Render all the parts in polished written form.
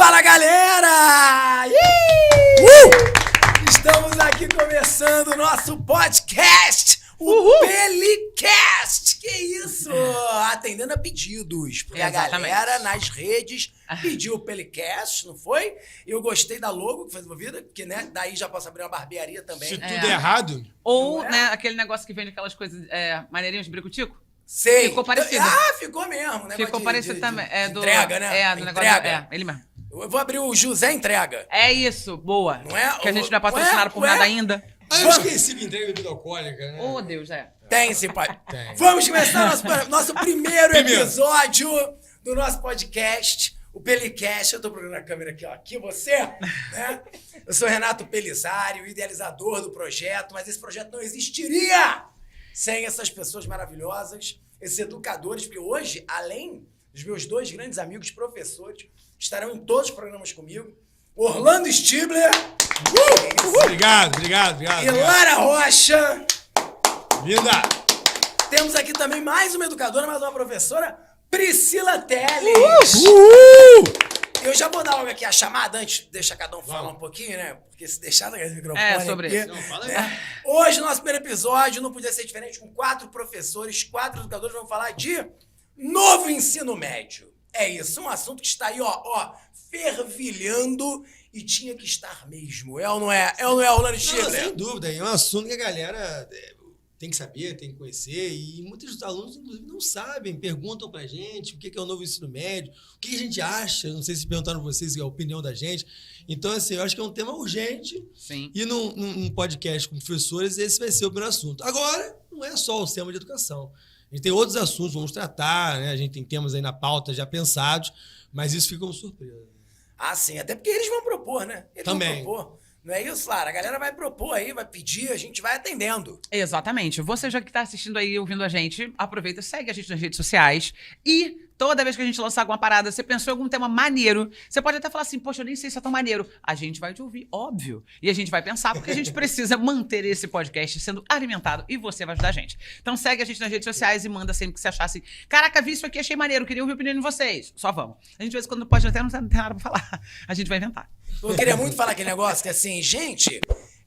Fala, galera! Estamos aqui começando o nosso podcast, o Pelicast. Que isso? Atendendo a pedidos. Porque Exatamente. A galera nas redes pediu o Pelicast, não foi? Eu gostei da logo que foi desenvolvida, porque né, daí já posso abrir uma barbearia também. Se tudo é errado... Ou, Não é? né, aquele negócio que vende aquelas coisas maneirinhas de bricutico. Sei. Ficou parecido. Ah, ficou mesmo. Né? Ficou parecido também. É do entrega, né? É, do negócio. Entrega. Ele mesmo. Eu vou abrir o José Entrega. É isso, boa. Não é? Que a gente não é patrocinado por Ué? nada ainda. Ah, eu esqueci que entrega bebida alcoólica, né? Oh, Deus, Tem sim, pai. Tem. Vamos começar nosso primeiro episódio do nosso podcast, o Pelicast. Eu tô procurando a câmera aqui, ó. Aqui você, né? Eu sou Renato Pelizari, o idealizador do projeto, mas esse projeto não existiria sem essas pessoas maravilhosas, esses educadores, porque hoje, além dos meus dois grandes amigos professores, estarão em todos os programas comigo. Orlando Stibler. Obrigado. E Lara Rocha. Linda! Temos aqui também mais uma educadora, mais uma professora, Priscila Teles. Eu já vou dar logo aqui a chamada, antes deixa cada um falar um pouquinho, né? Porque se deixar naquele microfone sobre aqui, isso. Não, fala aí. né? Hoje, nosso primeiro episódio não podia ser diferente, com 4 professores, 4 educadores, vamos falar de novo ensino médio. É isso, um assunto que está aí, ó, fervilhando e tinha que estar mesmo. É ou não é? É ou não é, Orlando Não, Stibler? sem dúvida, é um assunto que a galera tem que saber, tem que conhecer, e muitos dos alunos, inclusive, não sabem, perguntam pra gente o que é o novo ensino médio, o que a gente acha, não sei se perguntaram pra vocês a opinião da gente. Então, assim, eu acho que é um tema urgente, Sim. e num podcast com professores, esse vai ser o primeiro assunto. Agora, não é só o tema de educação. A gente tem outros assuntos, vamos tratar, né? A gente tem temas aí na pauta já pensados, mas isso fica uma surpresa. Ah, sim, até porque eles vão propor, né? Eles Também. vão propor. Não é isso, Lara? A galera vai propor aí, vai pedir, a gente vai atendendo. Exatamente. Você já que está assistindo aí, ouvindo a gente, aproveita, segue a gente nas redes sociais e toda vez que a gente lançar alguma parada, você pensou em algum tema maneiro, você pode até falar assim, poxa, eu nem sei se é tão maneiro. A gente vai te ouvir, óbvio. E a gente vai pensar, porque a gente precisa manter esse podcast sendo alimentado e você vai ajudar a gente. Então segue a gente nas redes sociais e manda sempre que você achar assim, caraca, vi isso aqui, achei maneiro, queria ouvir a opinião de vocês. Só vamos. A gente, de vez em quando, pode até não ter nada pra falar. A gente vai inventar. Eu queria muito falar aquele negócio que assim, gente,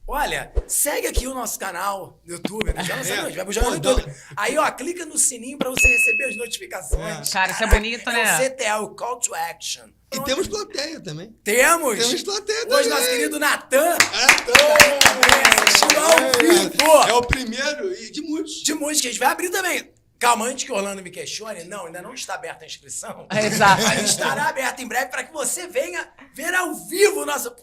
olha, segue aqui o nosso canal no YouTube, né? Já não sei onde, vai puxar no YouTube. Aí, ó, clica no sininho pra você receber as notificações. Cara, isso é bonito, né? É o CTA, o Call to Action. E temos plateia também. Temos! Temos plateia Hoje, também. nosso querido Natan É, assistiu ao vivo. é o primeiro e de muitos. De música, a gente vai abrir também. Calma, antes que o Orlando me questione, não, ainda não está aberta a inscrição. Exato. Mas estará aberta em breve para que você venha ver ao vivo o nosso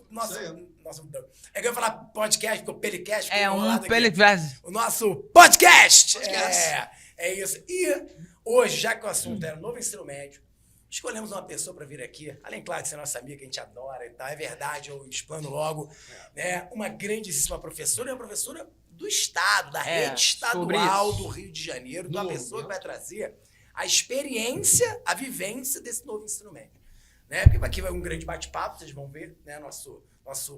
é que eu ia falar podcast, porque o Pelicast... ficou É um enrolado aqui. Pelicast. O nosso podcast. Podcast. É isso. E hoje, já que o assunto era novo ensino médio, escolhemos uma pessoa para vir aqui, além, claro, de ser nossa amiga, que a gente adora e tal, é verdade, eu explano logo, né? Uma grandíssima professora, e uma professora do Estado, da rede estadual do Rio de Janeiro, de uma pessoa que vai trazer a experiência, a vivência desse novo ensino médio. Né? Porque aqui vai um grande bate-papo, vocês vão ver, né? Nosso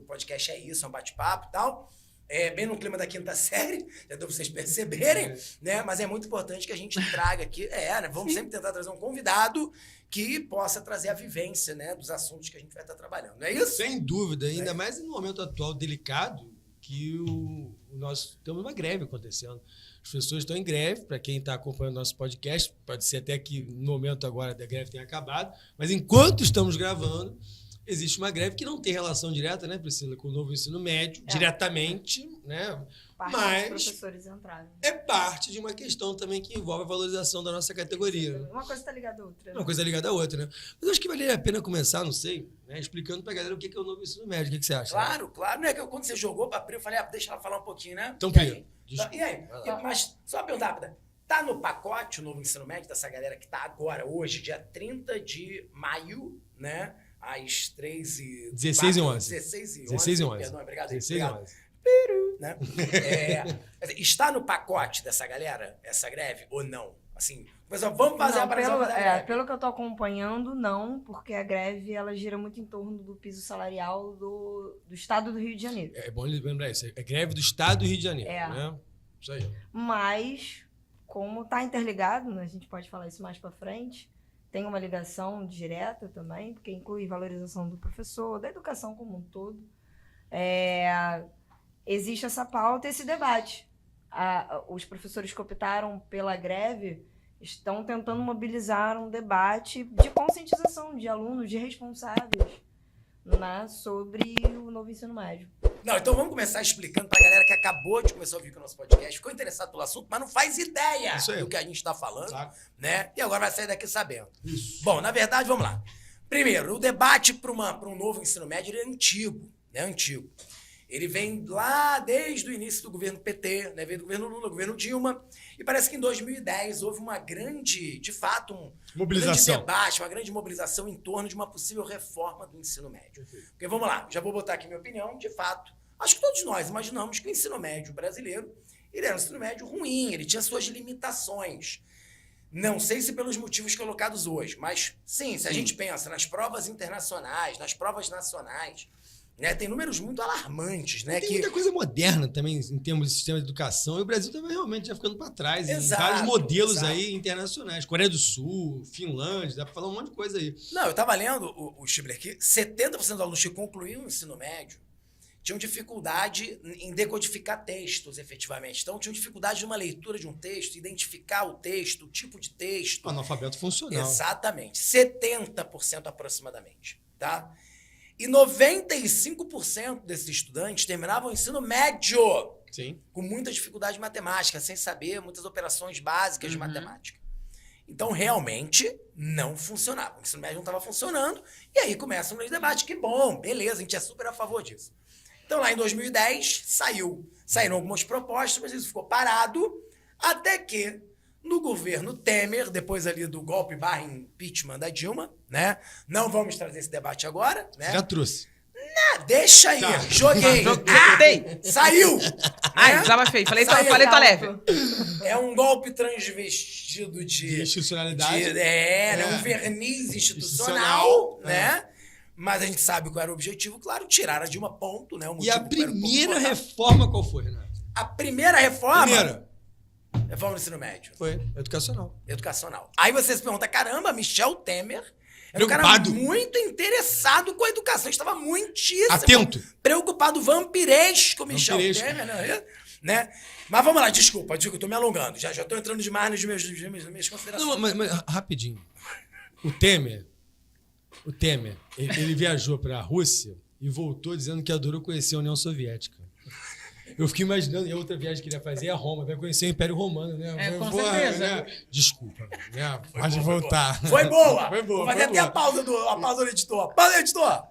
podcast é isso, é um bate-papo e tal. É bem no clima da quinta série, já deu pra vocês perceberem, né? Mas é muito importante que a gente traga aqui, né? Vamos sempre tentar trazer um convidado que possa trazer a vivência, né? Dos assuntos que a gente vai estar trabalhando, não é isso? Sem dúvida, ainda mais no momento atual delicado, que nós temos uma greve acontecendo. As pessoas estão em greve, para quem está acompanhando nosso podcast, pode ser até que no momento agora da greve tenha acabado, mas enquanto estamos gravando, existe uma greve que não tem relação direta, né, Priscila, com o novo ensino médio, diretamente, né? Parte Mas dos professores entrarem. é parte de uma questão também que envolve a valorização da nossa categoria. Uma coisa está ligada à outra. Uma coisa ligada à outra, né? Mas acho que valeria a pena começar, não sei, né, explicando pra galera o que é o novo ensino médio. O que você acha? Claro, claro. Não é que quando você jogou pra Pri, eu falei, deixa ela falar um pouquinho, né? Então, E Pri, aí? desculpa. E aí? Mas só uma pergunta rápida. Tá no pacote o novo ensino médio dessa galera que tá agora, hoje, dia 30 de maio, né? Às 16 e 11. 16 e 11. 16 e 11. Perdão, obrigado. 16 e obrigado. 11. Né? Está no pacote dessa galera, essa greve, ou não? Assim, pessoal, vamos fazer a aparição da greve. Pelo que eu tô acompanhando, não, porque a greve ela gira muito em torno do piso salarial do estado do Rio de Janeiro. É bom lembrar isso. É greve do Estado do Rio de Janeiro, É. né? Isso aí. Mas, como tá interligado, né, a gente pode falar isso mais pra frente, tem uma ligação direta também, porque inclui valorização do professor, da educação como um todo. Existe essa pauta e esse debate. Os professores que optaram pela greve estão tentando mobilizar um debate de conscientização de alunos, de responsáveis, né, sobre o novo ensino médio. Não, então vamos começar explicando pra galera que acabou de começar a ouvir o nosso podcast, ficou interessado pelo assunto, mas não faz ideia do que a gente está falando, né? E agora vai sair daqui sabendo. Isso. Bom, na verdade, vamos lá. Primeiro, o debate para um novo ensino médio ele é antigo, né? Antigo. Ele vem lá desde o início do governo PT, né? Veio do governo Lula, governo Dilma, e parece que em 2010 houve uma grande, de fato, grande debate, uma grande mobilização em torno de uma possível reforma do ensino médio. Porque vamos lá, já vou botar aqui minha opinião, de fato, acho que todos nós imaginamos que o ensino médio brasileiro, ele era um ensino médio ruim, ele tinha suas limitações. Não sei se pelos motivos colocados hoje, mas sim, se a gente pensa nas provas internacionais, nas provas nacionais, né, tem números muito alarmantes, né? Tem muita coisa moderna também em termos de sistema de educação, e o Brasil também realmente já ficando para trás em vários modelos aí internacionais. Coreia do Sul, Finlândia, dá para falar um monte de coisa aí. Não, eu estava lendo o Schibler aqui, 70% dos alunos que concluíram o ensino médio tinham dificuldade em decodificar textos, efetivamente. Então, tinham dificuldade numa leitura de um texto, identificar o texto, o tipo de texto. Analfabeto funcional. Exatamente. 70% aproximadamente, tá? E 95% desses estudantes terminavam o ensino médio com muita dificuldade de matemática, sem saber muitas operações básicas de matemática. Então, realmente, não funcionava. O ensino médio não estava funcionando, e aí começa um grande debate. Que bom, beleza, a gente é super a favor disso. Então, lá em 2010, saíram algumas propostas, mas isso ficou parado, até que, no governo Temer, depois ali do golpe / impeachment da Dilma, né? Não vamos trazer esse debate agora, né? Já trouxe. Deixa aí, joguei. Saiu. Desabafei. Falei, tô leve. É um golpe transvestido de institucionalidade. Um verniz institucional, né? Mas a gente sabe qual era o objetivo, claro, tirar a Dilma, ponto, né? E a primeira reforma qual foi, Renato? A primeira reforma? Reforma do ensino médio. Foi educacional. Aí você se pergunta, caramba, Michel Temer era um cara muito interessado com a educação. Estava muitíssimo preocupado, vampiresco, Michel Temer, né? Mas vamos lá, desculpa, eu tô me alongando. Já tô entrando demais nas minhas considerações. Não, mas rapidinho. O Temer, ele viajou para a Rússia e voltou dizendo que adorou conhecer a União Soviética. Eu fiquei imaginando, e a outra viagem que ele ia fazer é a Roma, vai conhecer o Império Romano, né? Com certeza. Né? Desculpa, né? Pode voltar. Foi boa! Vou fazer até a pausa do editor. Pausa do editor!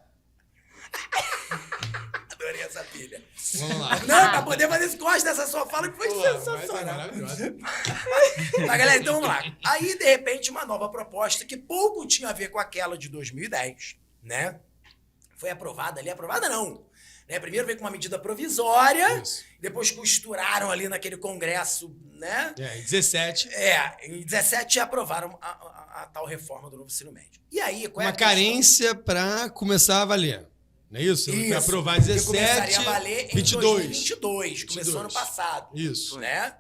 Adorei essa pilha. Vamos lá. Não, pra poder fazer esse corte dessa sua fala que foi sensacional. Mas, galera, então vamos lá. Aí, de repente, uma nova proposta que pouco tinha a ver com aquela de 2010, né? Foi aprovada ali. Aprovada não. Né? Primeiro veio com uma medida provisória, depois costuraram ali naquele congresso, né? Em 17. Em 17 aprovaram a tal reforma do novo ensino médio. E aí, qual é uma carência para começar a valer. Não é isso? Vai aprovar em 17, começaria a valer em 2022. Começou ano passado. Isso. Né?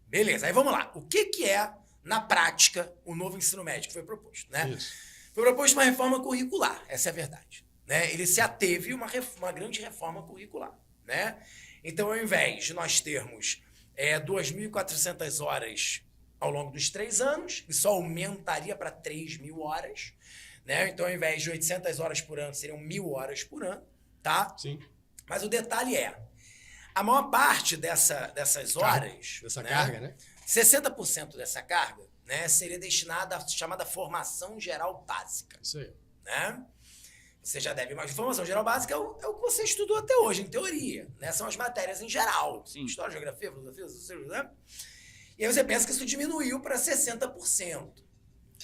Beleza, aí vamos lá. O que é, na prática, o novo ensino médio que foi proposto? Né? Isso. Foi proposto uma reforma curricular, essa é a verdade. Né? Ele se ateve a uma grande reforma curricular. Né? Então, ao invés de nós termos 2.400 horas ao longo dos 3 anos, isso aumentaria para 3.000 horas. Né? Então, ao invés de 800 horas por ano, seriam 1.000 horas por ano. Tá? Sim. Mas o detalhe a maior parte dessas horas... Dessa carga, né? 60% dessa carga, né, seria destinada à chamada formação geral básica. Isso aí. Né? Você já deve imaginar. Formação geral básica é o que você estudou até hoje, em teoria. Né? São as matérias em geral. Sim. História, geografia, filosofia, né? E aí você pensa que isso diminuiu para 60%.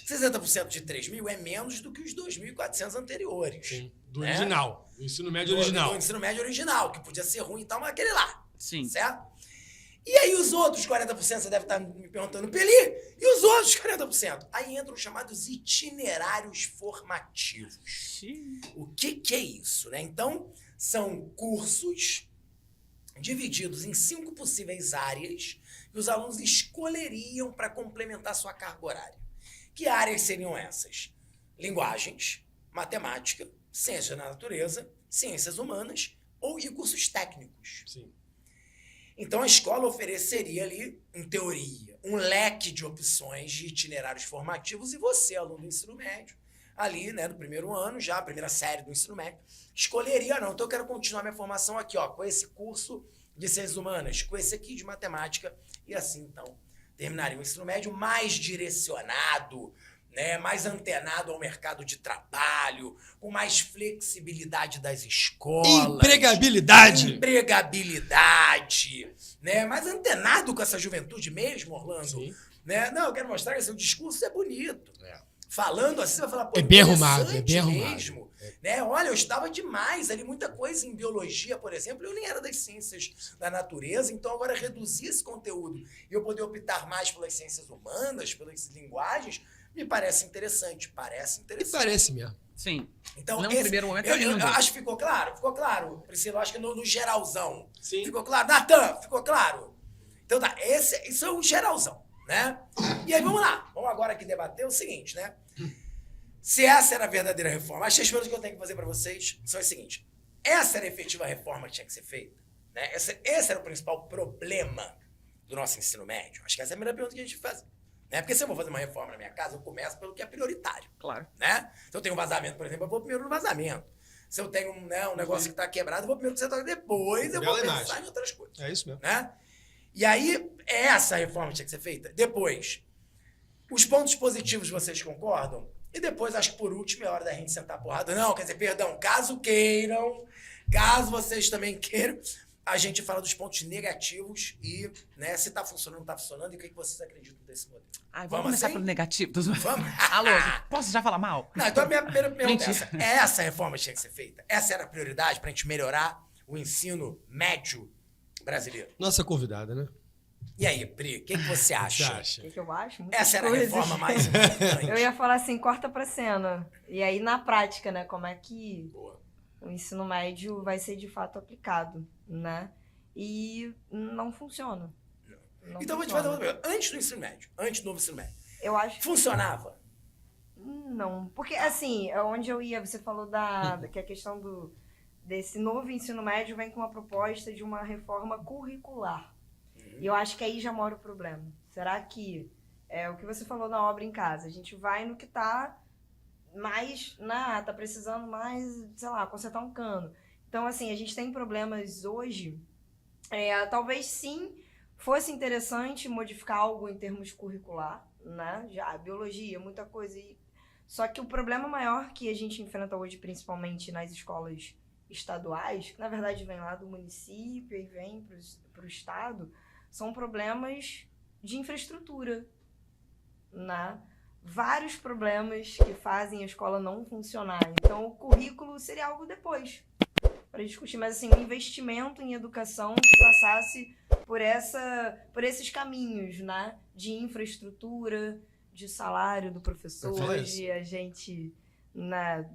60% de 3.000 é menos do que os 2.400 anteriores. Sim. Do né? original. Do ensino médio original. Do ensino médio original, que podia ser ruim e tal, mas aquele lá. Sim. Certo? E aí os outros 40%, você deve estar me perguntando, Peli, e os outros 40%? Aí entram os chamados itinerários formativos. Sim. O que é isso? Né? Então, são cursos divididos em 5 possíveis áreas que os alunos escolheriam para complementar sua carga horária. Que áreas seriam essas? linguagens, matemática, ciência da natureza, ciências humanas e cursos técnicos. Sim. Então, a escola ofereceria ali, em teoria, um leque de opções de itinerários formativos e você, aluno do ensino médio, ali, né, do primeiro ano, já a primeira série do ensino médio, escolheria, não, então eu quero continuar minha formação aqui, ó, com esse curso de ciências humanas, com esse aqui de matemática, e assim, então, terminaria o ensino médio mais direcionado, né, mais antenado ao mercado de trabalho, com mais flexibilidade das escolas. Empregabilidade! Empregabilidade, né, mais antenado com essa juventude mesmo, Orlando. Sim. Né? Não, eu quero mostrar que seu discurso é bonito. Falando assim, você vai falar, pô, É bem arrumado, interessante é bem arrumado. mesmo. Né? Olha, eu estava demais ali, muita coisa em biologia, por exemplo, eu nem era das ciências da natureza, então agora reduzir esse conteúdo e eu poder optar mais pelas ciências humanas, pelas linguagens, me parece interessante. Parece E interessante. parece mesmo. Sim. Então, Num esse- primeiro momento eu, é lindo. eu acho que ficou claro, Priscila, eu acho que no geralzão. Sim. Ficou claro? Natan, ficou claro? Então tá, isso é o geralzão, né? E aí vamos lá, vamos agora aqui debater o seguinte, né? Se essa era a verdadeira reforma, as três perguntas que eu tenho que fazer para vocês são as seguintes. Essa era a efetiva reforma que tinha que ser feita? Né? Esse era o principal problema do nosso ensino médio? Acho que essa é a primeira pergunta que a gente faz. Né? Porque se eu vou fazer uma reforma na minha casa, eu começo pelo que é prioritário. Claro. Né? Se eu tenho um vazamento, por exemplo, eu vou primeiro no vazamento. Se eu tenho um negócio que está quebrado, eu vou primeiro no setor, depois eu vou Bela pensar imagem. em outras coisas. É isso mesmo. Né? E aí, essa reforma tinha que ser feita. Depois, os pontos positivos vocês concordam? E depois, acho que por último, é hora da gente sentar a porrada. Não, quer dizer, perdão, caso queiram, caso vocês também queiram, a gente fala dos pontos negativos e, né, se tá funcionando, não tá funcionando e o que vocês acreditam desse modelo. Ai, vamos Vamos começar assim? pelo negativo. Vamos? Alô, posso já falar mal? Não, então a minha primeira pergunta é Mentira. essa reforma tinha que ser feita? Essa era a prioridade pra gente melhorar o ensino médio brasileiro? Nossa convidada, né? E aí, Pri, o que você O que você acha? O acha? que eu acho? Muitas Essa era a coisas. reforma mais importante. Eu ia falar assim, corta pra cena. E aí, na prática, né, como é que Boa. o ensino médio vai ser de fato aplicado, né? E não funciona. Não Então, eu vou te funciona. fazer uma pergunta. Antes do ensino médio, antes do novo ensino médio, Eu acho funcionava? Não, porque assim, é onde eu ia, você falou que a questão desse novo ensino médio vem com uma proposta de uma reforma curricular. E eu acho que aí já mora o problema. Será que é o que você falou na obra em casa? A gente vai no que tá mais, tá precisando mais, sei lá, consertar um cano. Então, assim, a gente tem problemas hoje, talvez sim fosse interessante modificar algo em termos curricular, né? Já, biologia, muita coisa. Só que o problema maior que a gente enfrenta hoje, principalmente nas escolas estaduais, que na verdade vem lá do município e vem para o estado, são problemas de infraestrutura, né? Vários problemas que fazem a escola não funcionar. Então, o currículo seria algo depois para discutir, mas assim, um investimento em educação que passasse por esses caminhos, né? De infraestrutura, de salário do professor. Hoje a gente, né?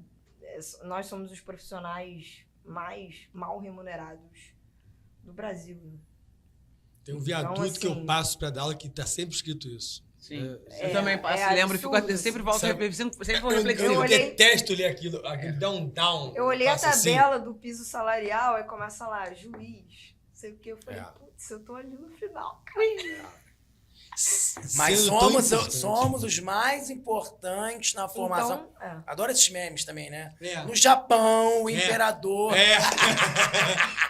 Nós somos os profissionais mais mal remunerados do Brasil. Tem um viaduto Então, assim, que eu passo pra dar aula que tá sempre escrito isso. Sim. É, Eu também passo, lembro e fico absurdo, sempre volto, sabe? sempre vou Eu reflexivo. olhei- detesto ler aquilo dá um down. Eu olhei a Passa assim. tabela do piso salarial e começa lá, juiz, não sei o que. Eu falei, É. putz, eu tô ali no final. Mas Sendo tão importante. somos os mais importantes na formação. Então, Adoro esses memes também, né? É. No Japão, o imperador, É.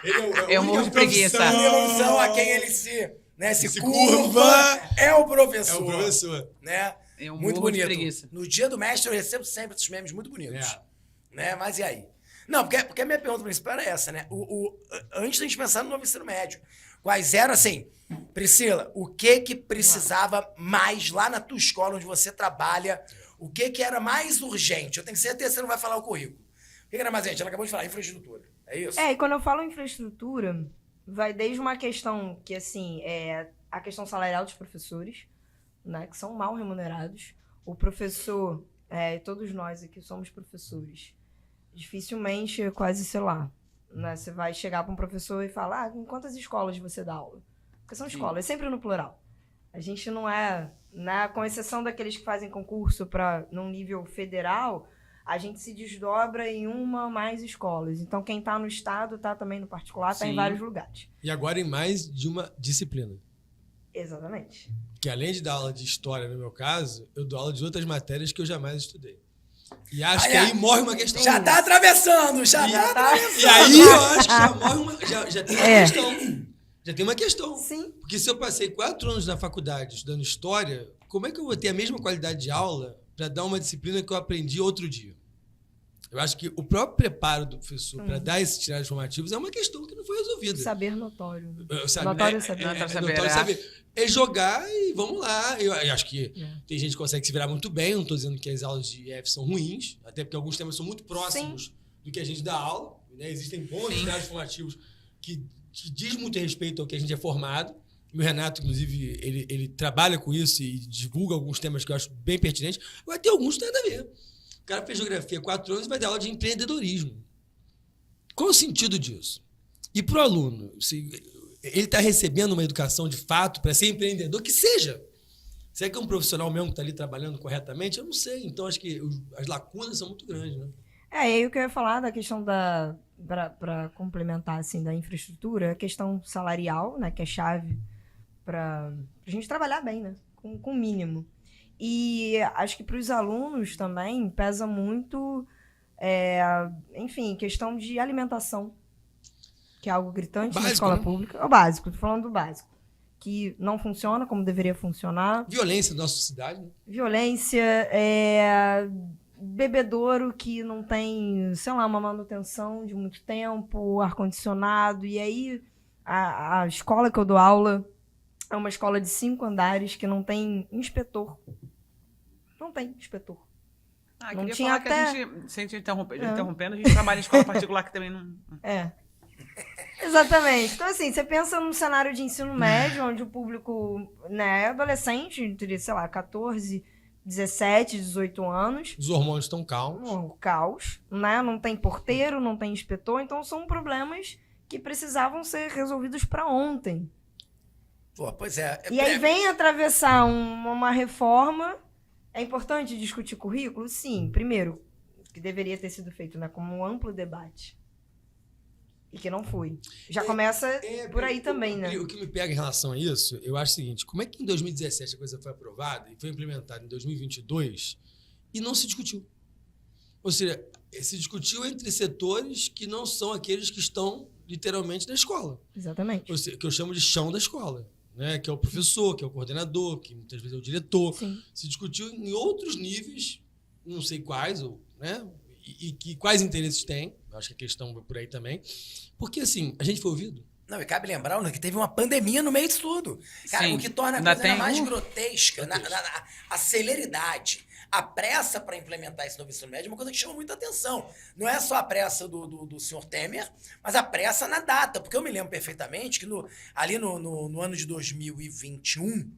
Ele é Eu a morro única de preguiça. a profissão ilusão a quem ele se Se curva, curva. é o É professor. o professor. Né? Eu Muito morro de bonito. preguiça. No dia do mestre eu recebo sempre esses memes muito bonitos. É. Né? Mas e aí? Não, porque a minha pergunta principal era essa, né? Antes da gente pensar no novo ensino médio, quais eram, assim, Priscila, o que precisava mais lá na tua escola onde você trabalha? O que era mais urgente? Eu tenho certeza que você não vai falar o currículo. O que era mais urgente? Ela acabou de falar, infraestrutura. É isso? e quando eu falo infraestrutura, vai desde uma questão que, assim, é a questão salarial dos professores, né, que são mal remunerados. O professor, todos nós aqui somos professores. Dificilmente, quase, sei lá, né, você vai chegar para um professor e falar, em quantas escolas você dá aula? Porque são escolas, é sempre no plural. A gente não é, né, com exceção daqueles que fazem concurso para num nível federal, a gente se desdobra em uma ou mais escolas. Então, quem está no estado está também no particular, está em Sim. vários lugares. E agora em mais de uma disciplina. Exatamente. Que além de dar aula de história, no meu caso, eu dou aula de outras matérias que eu jamais estudei. E acho que aí morre uma questão. Já tá atravessando, já E- tá atravessando. E aí eu acho que já morre uma. Já tem uma É. questão. Já tem uma questão. Sim. Porque se eu passei 4 anos na faculdade estudando história, como é que eu vou ter a mesma qualidade de aula para dar uma disciplina que eu aprendi outro dia? Eu acho que o próprio preparo do professor para dar esses itinerários formativos é uma questão que não foi resolvida. Saber notório. Né? Notório saber. notório saber. É jogar e vamos lá. Eu acho que tem gente que consegue se virar muito bem. Não estou dizendo que as aulas de IF são ruins, até porque alguns temas são muito próximos do que a gente dá aula. Né? Existem bons itinerários formativos que diz muito respeito ao que a gente é formado. O Renato, inclusive, ele trabalha com isso e divulga alguns temas que eu acho bem pertinentes. Vai ter alguns que nada a ver. O cara fez geografia 4 anos e vai dar aula de empreendedorismo. Qual o sentido disso? E para o aluno, ele está recebendo uma educação de fato para ser empreendedor? Que seja. Será que é um profissional mesmo que está ali trabalhando corretamente? Eu não sei. Então, acho que as lacunas são muito grandes. Né? E aí o que eu ia falar da questão da... Para complementar, assim, da infraestrutura, a questão salarial, né? Que é chave para a gente trabalhar bem, né? Com o mínimo. E acho que para os alunos também pesa muito, enfim, questão de alimentação, que é algo gritante na escola pública. É o básico, estou falando do básico. Que não funciona como deveria funcionar. Violência da nossa sociedade. Né? Violência, bebedouro que não tem, sei lá, uma manutenção de muito tempo, ar-condicionado. E aí a escola que eu dou aula é uma escola de 5 andares que não tem inspetor. Não tem inspetor. Ah, Não queria tinha falar até... que a gente, sem te interrompendo, a gente trabalha em escola particular que também não... Exatamente. Então, assim, você pensa num cenário de ensino médio, onde o público, né, é adolescente, entre, sei lá, 14, 17, 18 anos. Os hormônios estão calmos. Um caos, né? Não tem porteiro, não tem inspetor. Então, são problemas que precisavam ser resolvidos para ontem. Pô, pois é. E aí vem atravessar uma reforma. É importante discutir currículo? Sim. Primeiro, que deveria ter sido feito, né, como um amplo debate. E que não foi. Já começa por aí também, né? O que me pega em relação a isso, eu acho o seguinte, como é que em 2017 a coisa foi aprovada e foi implementada em 2022 e não se discutiu? Ou seja, se discutiu entre setores que não são aqueles que estão literalmente na escola. Exatamente. Ou seja, que eu chamo de chão da escola. Né? Que é o professor, que é o coordenador, que muitas vezes é o diretor. Sim. Se discutiu em outros níveis, não sei quais, né? E quais interesses tem. Eu acho que a questão vai por aí também. Porque, assim, a gente foi ouvido. Não, e cabe lembrar que teve uma pandemia no meio disso tudo. Cara, Sim. o que torna a Ainda coisa ainda tem mais grotesca, a celeridade, a pressa para implementar esse novo ensino médio é uma coisa que chama muita atenção. Não é só a pressa do senhor Temer, mas a pressa na data. Porque eu me lembro perfeitamente que ali no ano de 2021,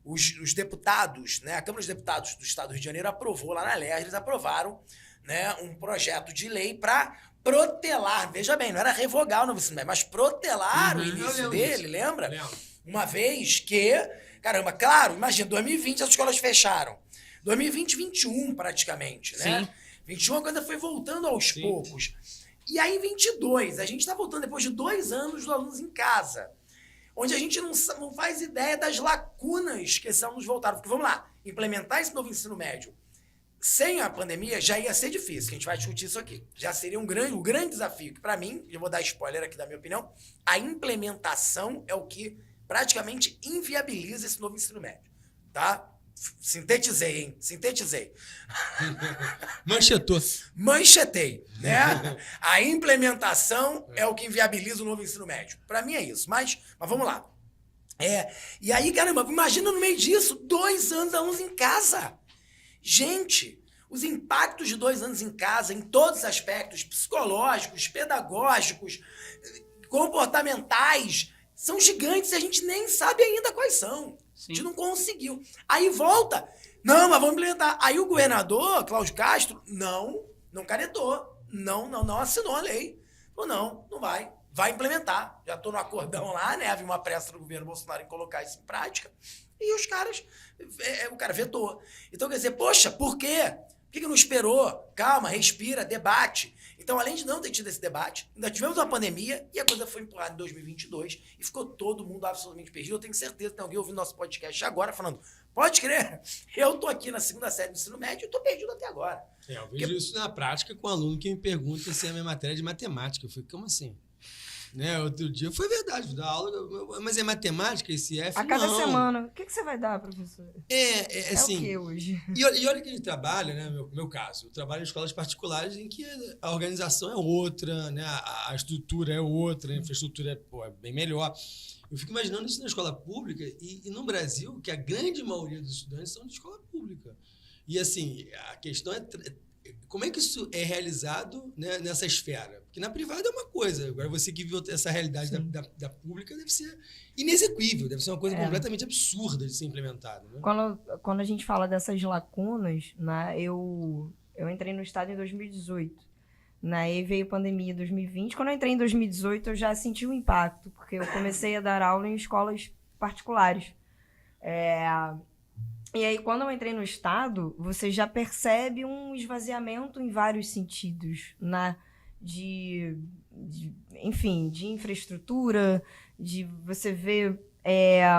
os deputados, né, a Câmara dos Deputados do Estado do Rio de Janeiro aprovou lá na LERJ, eles aprovaram, né, um projeto de lei para protelar, veja bem, não era revogar o novo ensino médio, mas protelar o início dele, lembra? Lembro. Uma vez que, caramba, claro, imagina, 2020 as escolas fecharam. 2020, 21 praticamente, né? Sim. 21 a coisa foi voltando aos poucos. E aí em 22, a gente está voltando depois de 2 anos dos alunos em casa, onde a gente não faz ideia das lacunas que esses alunos voltaram. Porque vamos lá, implementar esse novo ensino médio sem a pandemia já ia ser difícil, que a gente vai discutir isso aqui. Já seria um grande desafio, que para mim, eu vou dar spoiler aqui da minha opinião, a implementação é o que praticamente inviabiliza esse novo ensino médio, tá? Sintetizei, hein? Sintetizei. Manchetei, né? A implementação é o que inviabiliza o novo ensino médio. Para mim é isso, mas vamos lá. E aí, caramba, imagina no meio disso, 2 anos alunos em casa. Gente, os impactos de 2 anos em casa, em todos os aspectos, psicológicos, pedagógicos, comportamentais, são gigantes e a gente nem sabe ainda quais são. Sim. A gente não conseguiu. Aí volta, não, mas vamos implementar. Aí o governador, Cláudio Castro, não canetou, não assinou a lei. Falou, não vai. Vai implementar. Já estou no acordão lá, né? Havia uma pressa do governo Bolsonaro em colocar isso em prática. E os caras, o cara vetou. Então, quer dizer, poxa, por quê? Por que não esperou? Calma, respira, debate. Então, além de não ter tido esse debate, ainda tivemos uma pandemia e a coisa foi empurrada em 2022 e ficou todo mundo absolutamente perdido. Eu tenho certeza que tem alguém ouvindo nosso podcast agora falando, pode crer, eu tô aqui na segunda série do ensino médio e tô perdido até agora. Eu vejo isso na prática com um aluno que me pergunta se é a minha matéria de matemática. Eu falei, como assim? Né? Outro dia foi verdade, vou dar aula, mas é matemática esse F? A cada não. semana. O que você vai dar, professor? Assim, É o que hoje? E olha que a gente trabalha, né? Meu caso, eu trabalho em escolas particulares em que a organização é outra, né? A estrutura é outra, a infraestrutura é bem melhor. Eu fico imaginando isso na escola pública e no Brasil, que a grande maioria dos estudantes são de escola pública. E assim, a questão é como é que isso é realizado, né, nessa esfera? Porque na privada é uma coisa, agora você que viu essa realidade da pública deve ser inexequível, deve ser uma coisa completamente absurda de ser implementada. Né? Quando a gente fala dessas lacunas, né, eu entrei no estado em 2018. Né, e veio a pandemia em 2020. Quando eu entrei em 2018, eu já senti o impacto, porque eu comecei a dar aula em escolas particulares. E aí, quando eu entrei no estado, você já percebe um esvaziamento em vários sentidos, né? Enfim, de infraestrutura, de você ver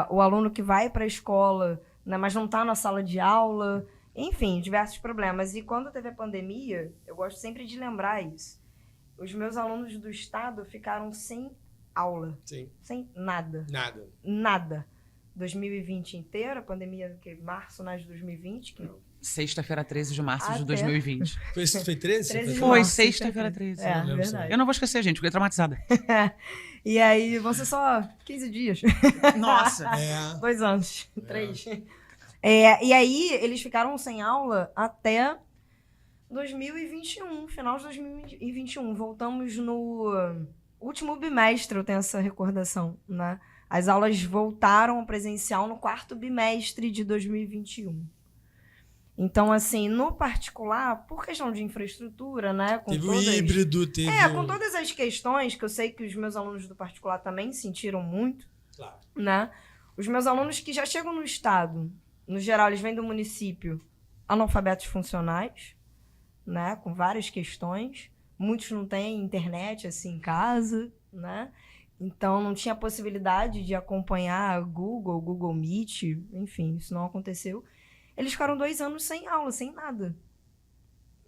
o aluno que vai para a escola, né, mas não está na sala de aula, enfim, diversos problemas. E quando teve a pandemia, eu gosto sempre de lembrar isso. Os meus alunos do estado ficaram sem aula, Sim. sem nada. Nada. 2020 inteiro, a pandemia março, né, de 2020. Sexta-feira, 13 de março de Até. 2020. Foi 13? 13 de Foi março, sexta-feira, 13. É, lembro, verdade. Eu não vou esquecer, gente, fiquei traumatizada. E aí, vão ser só 15 dias. Nossa. 2 anos. 3. E aí, eles ficaram sem aula até 2021, final de 2021. Voltamos no último bimestre, eu tenho essa recordação, né? As aulas voltaram ao presencial no 4º bimestre de 2021. Então, assim, no particular, por questão de infraestrutura, né? Teve o híbrido, teve... com todas as questões, que eu sei que os meus alunos do particular também sentiram muito, Claro. né? Os meus alunos que já chegam no estado, no geral, eles vêm do município analfabetos funcionais, né? Com várias questões. Muitos não têm internet, assim, em casa, né? Então, não tinha possibilidade de acompanhar Google Meet, enfim, isso não aconteceu. Eles ficaram 2 anos sem aula, sem nada.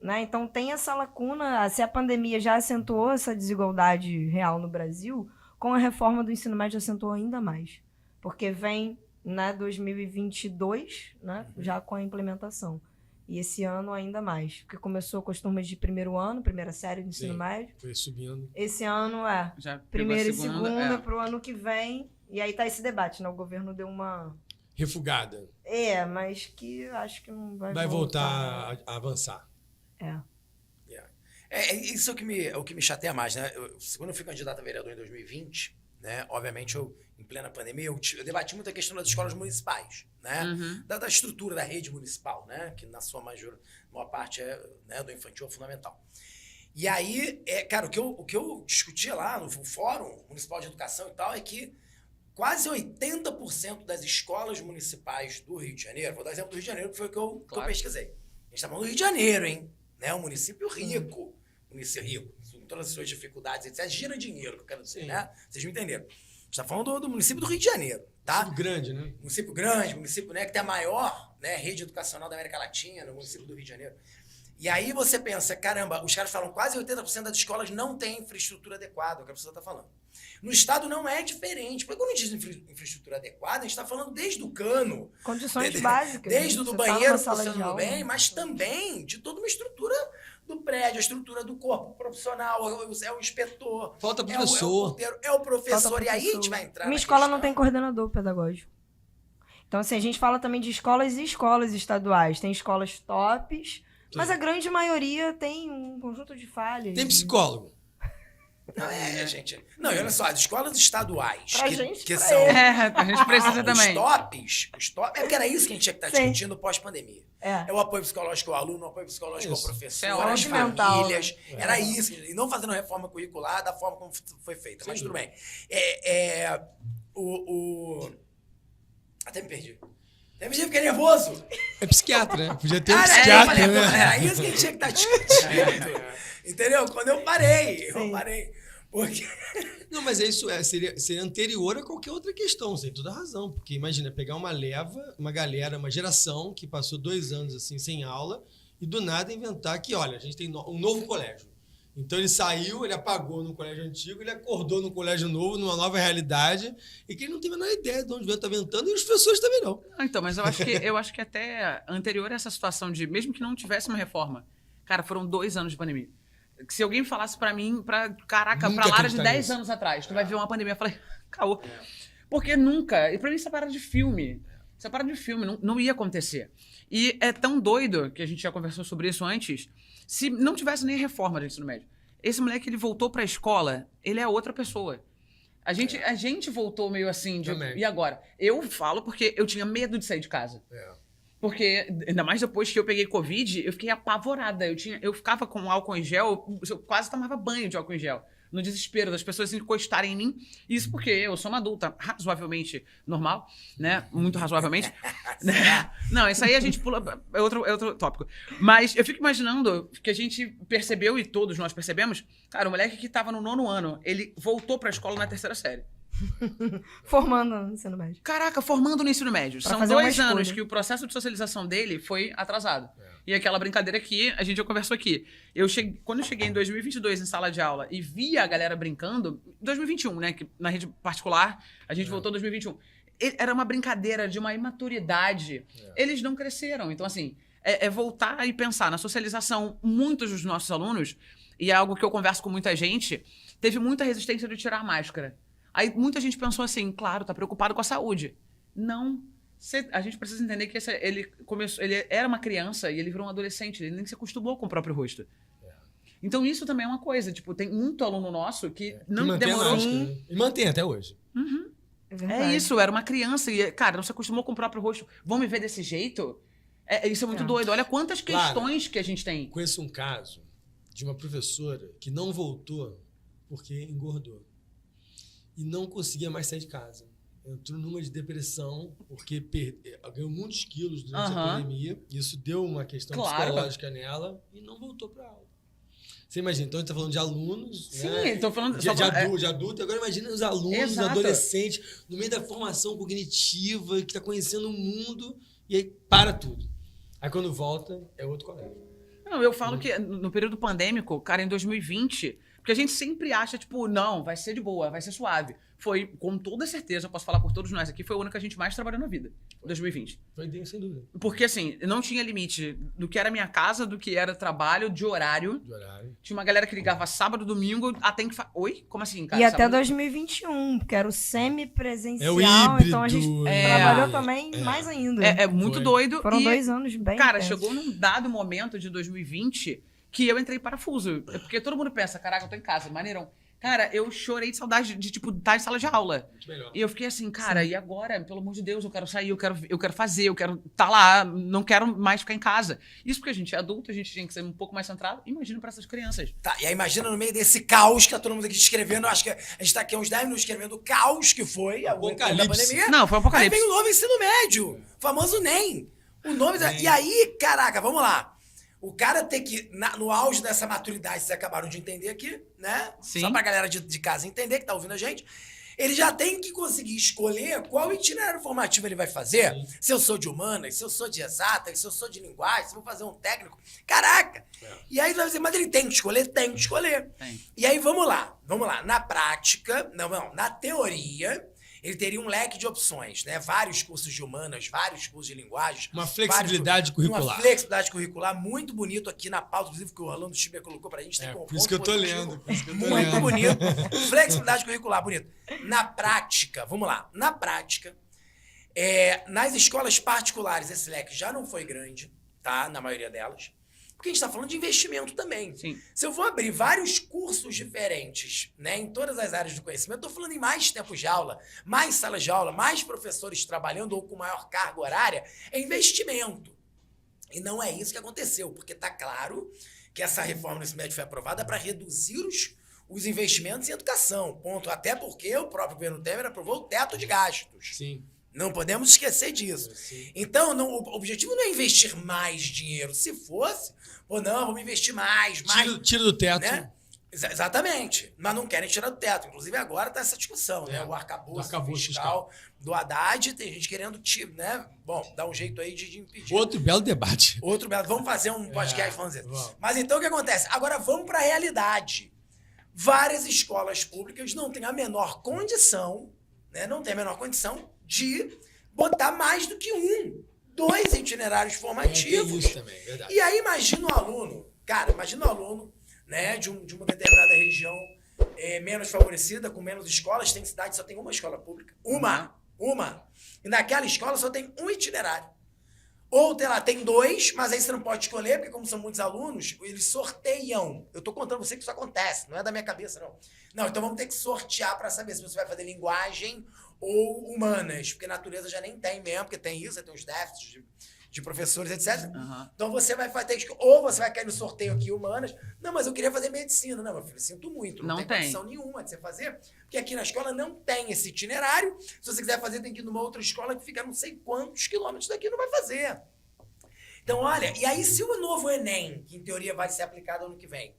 Né? Então, tem essa lacuna, se a pandemia já acentuou essa desigualdade real no Brasil, com a reforma do ensino médio acentuou ainda mais. Porque vem, né, 2022, né, já com a implementação. E esse ano ainda mais, porque começou com as turmas de primeiro ano, primeira série do ensino médio. Foi subindo. Esse ano Já pegou primeira a e segunda para o ano que vem. E aí tá esse debate, né? O governo deu uma... Refugada. Mas que acho que não Vai voltar a avançar. Isso é o que me chateia mais, né? Quando eu fui candidato a vereador em 2020, né? Obviamente, em plena pandemia, eu debati muito a questão das escolas municipais, né? Da estrutura da rede municipal, né? Que na sua maior parte né, do infantil fundamental. E aí, cara, o que eu discutia lá no Fórum Municipal de Educação e tal é que quase 80% das escolas municipais do Rio de Janeiro, vou dar exemplo do Rio de Janeiro, que foi o que eu pesquisei. A gente está falando do Rio de Janeiro, hein? Né? Um município rico. Município rico, com todas as suas dificuldades, etc. Gira dinheiro, que eu quero dizer, né? Vocês me entenderam. A gente está falando do município do Rio de Janeiro, tá? Município grande, né? Município grande, município, né, que tem a maior, né, rede educacional da América Latina, no município do Rio de Janeiro. E aí você pensa, caramba, os caras falam quase 80% das escolas não têm infraestrutura adequada, é o que a pessoa está falando. No estado não é diferente. Porque quando a gente diz infraestrutura adequada, a gente está falando desde o cano. Condições básicas. Desde o do banheiro funcionando bem, mas também de toda uma estrutura do prédio, a estrutura do corpo profissional, é o inspetor. Falta professor. É o professor. E aí a gente vai entrar Minha escola não tem coordenador pedagógico. Então, assim, a gente fala também de escolas e escolas estaduais. Tem escolas tops, mas a grande maioria tem um conjunto de falhas. Tem psicólogo. Não, gente. Não, e olha só, as escolas estaduais, Pra que gente, são. A gente precisa também. Os tops. É porque era isso que a gente tinha que estar discutindo pós-pandemia. É o apoio psicológico ao aluno, o apoio psicológico ao professor, às famílias. Era isso. E não fazendo reforma curricular da forma como foi feita. Mas tudo bem. Até me perdi. MG fica nervoso. É psiquiatra, né? Podia ter um Cara, eu psiquiatra, falei, né? era isso que a gente tinha que estar discutindo. Entendeu? Quando eu parei. Porque... Não, mas isso seria anterior a qualquer outra questão, você tem toda a razão. Porque imagina, pegar uma leva, uma galera, uma geração que passou 2 anos assim sem aula e do nada inventar que, olha, a gente tem um novo colégio. Então ele saiu, ele apagou no colégio antigo, ele acordou no colégio novo, numa nova realidade, e que ele não tem a menor ideia de onde o vento está ventando, e os professores também não. Então, mas eu acho que até anterior a essa situação de, mesmo que não tivesse uma reforma, cara, foram 2 anos de pandemia. Se alguém falasse pra mim, caraca, Nunca pra Lara de acreditaria 10 nisso. anos atrás, tu vai ver uma pandemia, eu falei, caô. Porque nunca, e pra mim isso é parada de filme. Isso é parada de filme, não ia acontecer. E é tão doido, que a gente já conversou sobre isso antes, se não tivesse nem reforma do ensino médio. Esse moleque, ele voltou pra escola, ele é outra pessoa. A gente voltou meio assim, Também. e agora? Eu falo porque eu tinha medo de sair de casa. Porque, ainda mais depois que eu peguei Covid, eu fiquei apavorada. Eu ficava com álcool em gel, eu quase tomava banho de álcool em gel. No desespero das pessoas encostarem em mim. Isso porque eu sou uma adulta razoavelmente normal, né? Muito razoavelmente. Né? Não, isso aí a gente pula, é outro tópico. Mas eu fico imaginando que a gente percebeu, e todos nós percebemos, cara, o moleque que tava no 9º ano, ele voltou pra escola na 3ª série. Formando no ensino médio. Caraca, formando no ensino médio. Pra São fazer uma 2 anos escolha. que o processo de socialização dele foi atrasado. E aquela brincadeira que a gente já conversou aqui. Quando eu cheguei em 2022 em sala de aula e via a galera brincando, 2021, né? Que na rede particular, a gente voltou em 2021. Era uma brincadeira de uma imaturidade. Eles não cresceram. Então, assim, é voltar e pensar na socialização. Muitos dos nossos alunos, e é algo que eu converso com muita gente, teve muita resistência de tirar a máscara. Aí muita gente pensou assim, claro, tá preocupado com a saúde. Não. A gente precisa entender que ele era uma criança e ele virou um adolescente, ele nem se acostumou com o próprio rosto. Então isso também é uma coisa, tipo, tem muito aluno nosso que não mantém a demorou. máscara, né? E mantém até hoje. É verdade. É isso, era uma criança e, cara, não se acostumou com o próprio rosto. Vão me ver desse jeito? Isso é muito doido. Olha quantas questões que a gente tem. Conheço um caso de uma professora que não voltou porque engordou. E não conseguia mais sair de casa. Entrou numa de depressão, porque ganhou muitos quilos durante a pandemia. Isso deu uma questão psicológica nela e não voltou para aula. Você imagina, então a gente está falando de alunos, Sim, né? estou falando de adulto. Agora imagina os alunos, Exato. adolescentes, no meio da formação cognitiva, que está conhecendo o mundo, e aí para tudo. Aí quando volta, é outro colégio. Não, eu falo que no período pandêmico, cara, em 2020, porque a gente sempre acha, tipo, não, vai ser de boa, vai ser suave. Foi, com toda certeza, eu posso falar por todos nós aqui, foi o ano que a gente mais trabalhou na vida, 2020. Foi bem, sem dúvida. Porque, assim, não tinha limite do que era minha casa, do que era trabalho, de horário. De horário. Tinha uma galera que ligava sábado, domingo, até que... Oi? Como assim, cara? E até Sábado? 2021, que era o semi-presencial. É o híbrido. Então a gente É. trabalhou também mais ainda. É muito Foi. doido. Foram e, 2 anos bem cara, intensos. chegou num dado momento de 2020 que eu entrei em parafuso. Porque todo mundo pensa, caraca, eu tô em casa, maneirão. Cara, eu chorei de saudade de, tipo, estar em sala de aula. Muito melhor. E eu fiquei assim, cara, e agora? Pelo amor de Deus, eu quero sair, eu quero fazer, eu quero estar lá, não quero mais ficar em casa. Isso porque a gente é adulto, a gente tinha que ser um pouco mais centrado. Imagina para essas crianças. Tá, e aí imagina no meio desse caos que tá todo mundo aqui escrevendo, eu acho que a gente tá aqui há uns 10 minutos escrevendo o caos que foi a Apocalipse. pandemia. Não, foi um apocalipse. Aí vem o novo ensino médio, o famoso NEM. O nome E aí, caraca, vamos lá. O cara tem que, no auge dessa maturidade, vocês acabaram de entender aqui, né? Sim. Só pra galera de casa entender, que tá ouvindo a gente. Ele já tem que conseguir escolher qual itinerário formativo ele vai fazer. Sim. Se eu sou de humanas, se eu sou de exatas, se eu sou de linguagem, se eu vou fazer um técnico. Caraca! E aí vai dizer, mas ele tem que escolher? Tem que escolher. Tem. E aí vamos lá. Na prática, na teoria, ele teria um leque de opções, né? Vários cursos de humanas, vários cursos de linguagens. Uma flexibilidade curricular. Uma flexibilidade curricular muito bonito aqui na pauta, inclusive, que o Orlando Schieber colocou pra gente. Tem Por isso que eu tô lendo. Muito bonito. Flexibilidade curricular, bonito. Na prática, vamos lá. Na prática, nas escolas particulares, esse leque já não foi grande, tá? Na maioria delas. Porque a gente está falando de investimento também. Sim. Se eu vou abrir vários cursos diferentes, né, em todas as áreas do conhecimento, eu estou falando em mais tempo de aula, mais salas de aula, mais professores trabalhando ou com maior carga horária, é investimento. E não é isso que aconteceu, porque está claro que essa reforma do ensino médio foi aprovada para reduzir os investimentos em educação. Ponto. Até porque o próprio governo Temer aprovou o teto de gastos. Sim. Não podemos esquecer disso. Então, o objetivo não é investir mais dinheiro. Se fosse, ou não, vamos investir mais. Tira do teto. Né? Exatamente. Mas não querem tirar do teto. Inclusive, agora está essa discussão, né? O arcabouço fiscal do Haddad, tem gente querendo, né? Bom, dar um jeito aí de impedir. Outro belo debate. Outro belo. Vamos fazer um podcast falando isso. Mas então, o que acontece? Agora, vamos para a realidade. Várias escolas públicas não têm a menor condição, né? Não tem a menor condição de botar mais do que 2 itinerários formativos. Tem isso também, verdade. E aí imagina o aluno, né, de uma determinada região menos favorecida, com menos escolas, tem cidade que só tem uma escola pública. Uma. E naquela escola só tem um itinerário. Ou tem 2, mas aí você não pode escolher, porque como são muitos alunos, eles sorteiam. Eu tô contando pra você que isso acontece, não é da minha cabeça, não. Não, então vamos ter que sortear para saber se você vai fazer linguagem ou humanas, porque natureza já nem tem mesmo, porque tem isso, tem os déficits de professores, etc. Então você vai ter que... Ou você vai cair no sorteio aqui, humanas. Não, mas eu queria fazer medicina. Não, meu filho, sinto muito. Não tem condição nenhuma de você fazer, porque aqui na escola não tem esse itinerário. Se você quiser fazer, tem que ir numa outra escola que fica não sei quantos quilômetros daqui, não vai fazer. Então, olha, e aí se o novo Enem, que em teoria vai ser aplicado ano que vem,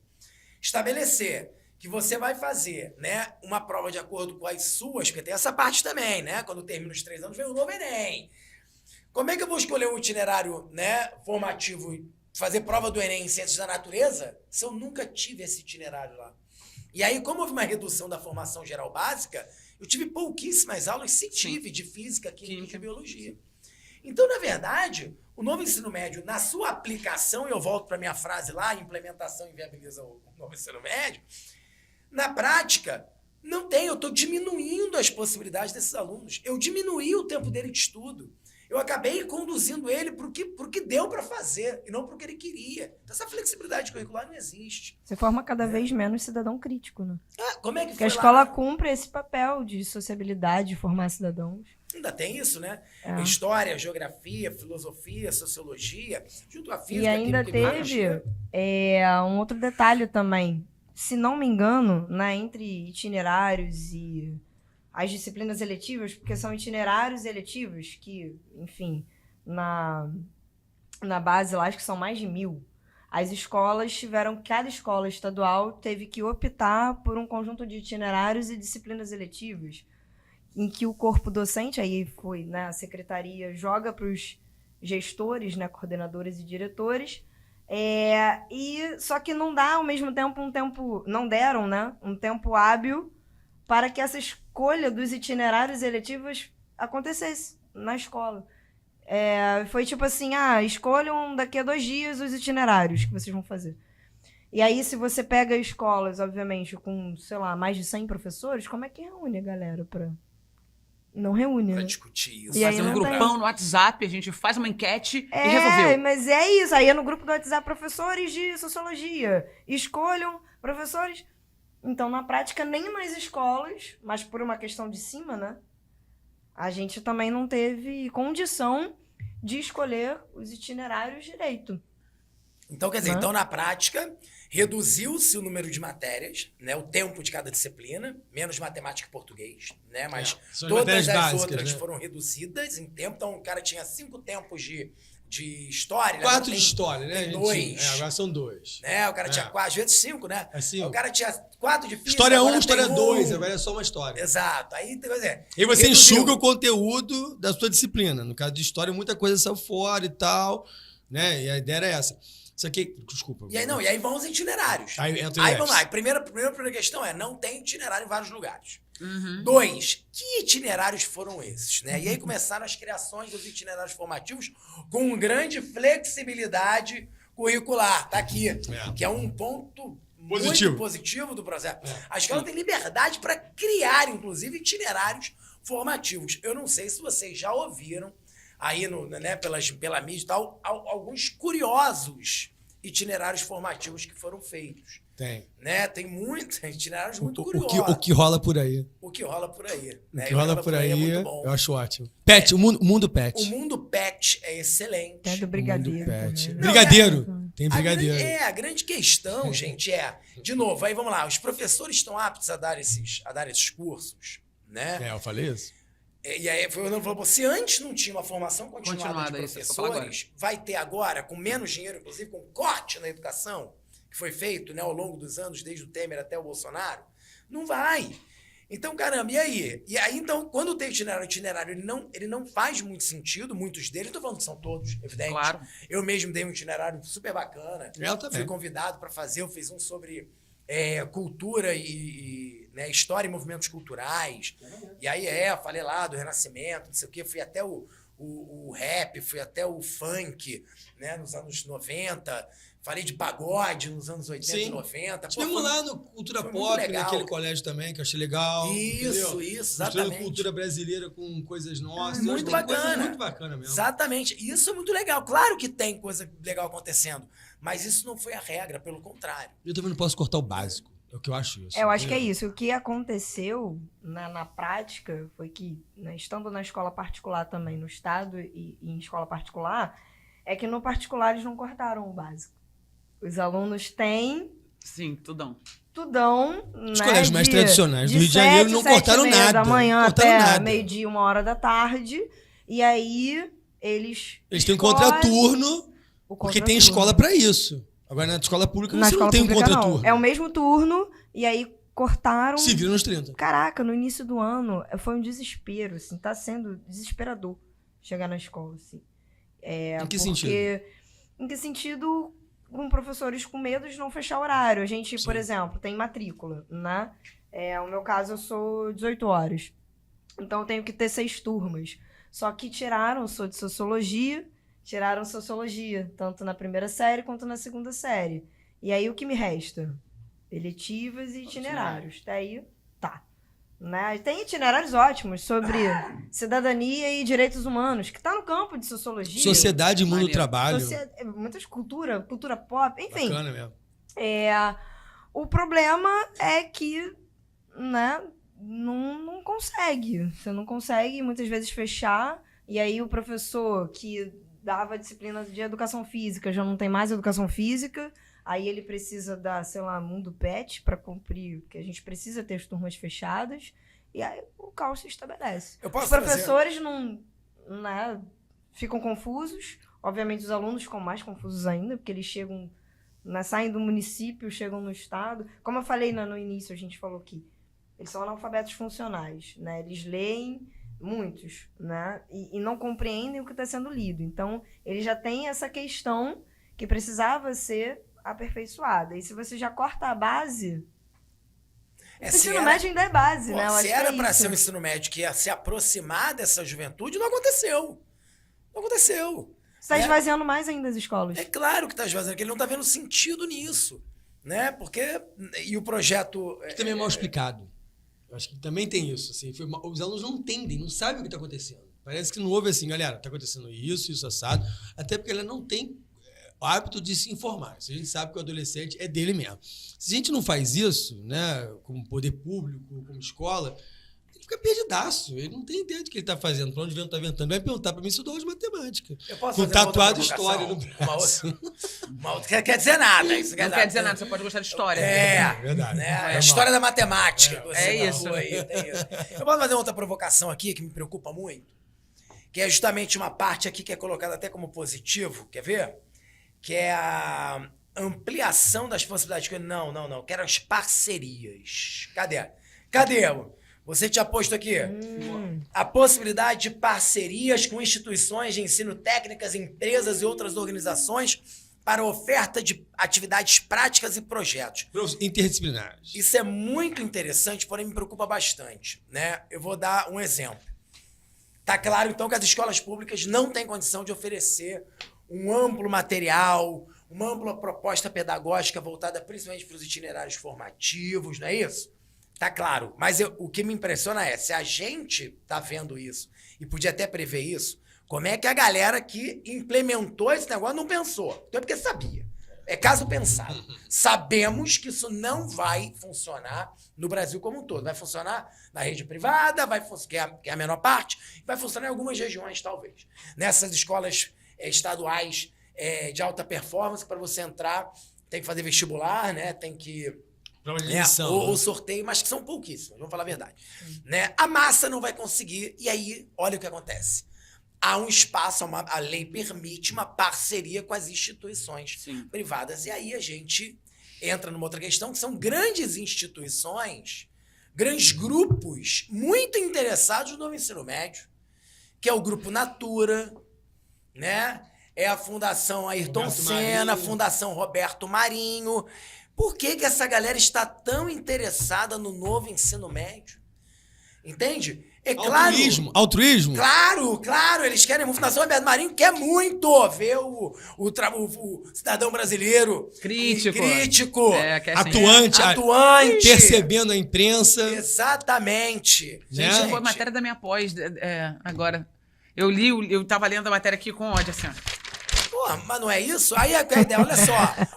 estabelecer que você vai fazer, né, uma prova de acordo com as suas, porque tem essa parte também, né? Quando termina os 3 anos, vem o novo Enem. Como é que eu vou escolher um itinerário, né, formativo e fazer prova do Enem em Ciências da Natureza se eu nunca tive esse itinerário lá? E aí, como houve uma redução da formação geral básica, eu tive pouquíssimas aulas, se tive, de física, química e biologia. Então, na verdade, o novo ensino médio, na sua aplicação, e eu volto para a minha frase lá, implementação inviabiliza o novo ensino médio, na prática, não tem, eu estou diminuindo as possibilidades desses alunos. Eu diminuí o tempo dele de estudo. Eu acabei conduzindo ele para o que deu para fazer, e não para o que ele queria. Então, essa flexibilidade curricular não existe. Você forma cada vez menos cidadão crítico, né? Como é que Porque foi a escola cumpre esse papel de sociabilidade, de formar cidadãos. Ainda tem isso, né? História, geografia, filosofia, sociologia, junto à física. E ainda teve um outro detalhe também. Se não me engano, né, entre itinerários e as disciplinas eletivas, porque são itinerários eletivos que, enfim, na base lá, acho que são mais de 1.000. As escolas cada escola estadual teve que optar por um conjunto de itinerários e disciplinas eletivas, em que o corpo docente, aí foi, né, a secretaria joga para os gestores, né, coordenadores e diretores, e só que não dá ao mesmo tempo não deram, né, um tempo hábil para que essa escolha dos itinerários eletivos acontecesse na escola. Foi tipo assim, escolham daqui a 2 dias os itinerários que vocês vão fazer. E aí, se você pega escolas, obviamente, com, sei lá, mais de 100 professores, como é que reúne a galera para... Não reúne, Pra né? discutir isso. E aí Fazer um não grupão tem. no WhatsApp, a gente faz uma enquete e resolveu. Mas é isso. Aí no grupo do WhatsApp, professores de sociologia, escolham professores. Então, na prática, nem nas escolas, mas por uma questão de cima, né? A gente também não teve condição de escolher os itinerários direito. Então, quer dizer, na prática, reduziu-se o número de matérias, né, o tempo de cada disciplina, menos matemática e português, né, mas todas as básicas, outras né? foram reduzidas em tempo. Então, o cara tinha 5 tempos de história. 4 de história, né? Tem 2. Agora são 2. Né, o cara tinha 4, às vezes 5, né? É 5. O cara tinha 4 de física. História 1, agora história tem 2, 1. agora é só uma história. Exato. Aí, quer dizer, E você reduziu. enxuga o conteúdo da sua disciplina. No caso de história, muita coisa saiu fora e tal, né? E a ideia era essa. Isso aqui, desculpa. E aí vão os itinerários. Aí entra Aí vamos lá. Primeira questão não tem itinerário em vários lugares. 2, que itinerários foram esses? Né? E aí começaram as criações dos itinerários formativos com grande flexibilidade curricular. Tá aqui. Que é um ponto muito positivo do processo. A escola tem liberdade para criar, inclusive, itinerários formativos. Eu não sei se vocês já ouviram aí pela mídia e tal, alguns curiosos itinerários formativos que foram feitos. Tem. Né? Tem muitos itinerários muito curiosos. O que rola por aí. O que rola por aí. O que rola por aí é muito bom. eu acho ótimo. Pet, o mundo pet. O mundo pet é excelente. Até do brigadeiro. Pet. Também, né? Brigadeiro. Tem brigadeiro. A grande questão, gente, de novo, aí vamos lá, os professores estão aptos a dar esses cursos, né? Eu falei isso? E aí, o Fernando falou, se antes não tinha uma formação continuada de isso, eu vou falar professores, vai ter agora, com menos dinheiro, inclusive com corte na educação, que foi feito, né, ao longo dos anos, desde o Temer até o Bolsonaro, não vai. Então, caramba, e aí? E aí, então, quando tem itinerário ele não faz muito sentido, muitos deles, não tô falando que são todos, evidente. Claro. Eu mesmo dei um itinerário super bacana. Eu também. Fui convidado para fazer, eu fiz um sobre cultura e né, história e movimentos culturais. E aí falei lá do Renascimento, não sei o quê, fui até o rap, fui até o funk, né, nos anos 90. Falei de pagode nos anos 80 e 90. Estivemos lá no Cultura foi Pop, muito legal. naquele colégio também, que eu achei legal. Isso, entendeu? exatamente. Mostrando cultura brasileira com coisas nossas. Muito Tem coisa bacana. muito bacana mesmo. Exatamente. Isso é muito legal. Claro que tem coisa legal acontecendo, mas isso não foi a regra, pelo contrário. Eu também não posso cortar o básico. É o que eu acho isso. Eu acho que é isso. O que aconteceu na prática foi que, né, estando na escola particular também, no estado e em escola particular, é que no particular eles não cortaram o básico. Os alunos têm Sim, tudão. Os né, colégios mais tradicionais do Rio de Janeiro não cortaram 7:30 nada. da manhã Não cortaram até nada. meio-dia, 1h da tarde. E aí eles Eles têm escolhem contraturno, o porque tem contraturno. escola pra isso. Agora, na escola pública, Na você não escola tem um pública, contraturno. não. É o mesmo turno, e aí cortaram. Se vira nos 30. Caraca, no início do ano foi um desespero, assim, tá sendo desesperador chegar na escola, assim. Em que sentido? Em que sentido? Com professores com medo de não fechar horário. A gente, Sim. por exemplo, tem matrícula, né? No meu caso, eu sou 18 horas. Então, eu tenho que ter 6 turmas. Só que sou de sociologia, tiraram sociologia, tanto na primeira série quanto na segunda série. E aí, o que me resta? Eletivas e itinerários. Até aí, tá. Né? Tem itinerários ótimos sobre cidadania e direitos humanos, que tá no campo de sociologia. Sociedade e mundo do Maneiro. trabalho. Muitas cultura pop, enfim. Bacana mesmo. O problema é que, né, não consegue. Você não consegue muitas vezes fechar, e aí o professor que dava disciplina de educação física já não tem mais educação física, aí ele precisa dar, sei lá, mundo pet para cumprir, porque a gente precisa ter as turmas fechadas, e aí o caos se estabelece. Eu posso Os professores não, né, ficam confusos, obviamente os alunos ficam mais confusos ainda, porque eles chegam, né, saem do município, chegam no estado. Como eu falei no início, a gente falou que eles são analfabetos funcionais, né? Eles leem, muitos, né? E não compreendem o que está sendo lido. Então, eles já têm essa questão que precisava ser aperfeiçoada. E se você já corta a base, o ensino médio ainda é base, né? Eu acho Se que era é para isso. ser um ensino médio que ia se aproximar dessa juventude, não aconteceu. Não aconteceu. Você está esvaziando mais ainda as escolas. É claro que está esvaziando, que ele não está vendo sentido nisso. Né? Porque. E o projeto. Que também é mal explicado. Eu acho que também tem isso. Assim, os alunos não entendem, não sabem o que está acontecendo. Parece que não houve assim, galera, está acontecendo isso assado. Até porque ela não tem o hábito de se informar. A gente sabe que o adolescente é dele mesmo. Se a gente não faz isso, né, como poder público, como escola, ele fica perdidaço. Ele não tem ideia do que ele está fazendo, para onde o vento está ventando. Vai perguntar para mim se eu dou aula de matemática. Eu posso Com fazer uma outra tatuado provocação? história no braço. Uma outra, quer dizer nada. Isso Não quer dizer nada, você pode gostar de história. Verdade. Né? Foi A mal. história da matemática. que você É falou aí, tem isso. Eu posso fazer outra provocação aqui que me preocupa muito, que é justamente uma parte aqui que é colocada até como positivo, quer ver? Que é a ampliação das possibilidades. Não. Quero as parcerias. Cadê? Você tinha posto aqui. A possibilidade de parcerias com instituições de ensino técnicas, empresas e outras organizações para oferta de atividades práticas e projetos. Interdisciplinares. Isso é muito interessante, porém me preocupa bastante, né? Eu vou dar um exemplo. Tá claro, então, que as escolas públicas não têm condição de oferecer um amplo material, uma ampla proposta pedagógica voltada principalmente para os itinerários formativos, não é isso? Tá claro. Mas o que me impressiona é, se a gente tá vendo isso e podia até prever isso, como é que a galera que implementou esse negócio não pensou? Então é porque sabia. É caso pensado. Sabemos que isso não vai funcionar no Brasil como um todo. Vai funcionar na rede privada, que é a menor parte, vai funcionar em algumas regiões, talvez. Nessas escolas estaduais de alta performance, para você entrar, tem que fazer vestibular, né? Tem que Prova de né? admissão, Ou né? sorteio, mas que são pouquíssimos, vamos falar a verdade. Né? A massa não vai conseguir, e aí, olha o que acontece. Há um espaço, a lei permite uma parceria com as instituições Sim. privadas. E aí a gente entra numa outra questão, que são grandes instituições, grandes grupos muito interessados no novo ensino médio, que é o Grupo Natura, né? É a Fundação Ayrton Roberto Senna, a Marinho. Fundação Roberto Marinho. Por que que essa galera está tão interessada no novo ensino médio? Entende? É claro. Altruísmo. Claro, eles querem. A Fundação Roberto Marinho quer muito ver o cidadão brasileiro Crítico. quer Atuante. Percebendo a imprensa. Exatamente. Né? Gente, foi matéria da minha pós agora. Eu tava lendo a matéria aqui com ódio, assim, ó. Pô, mas não é isso? Aí a ideia,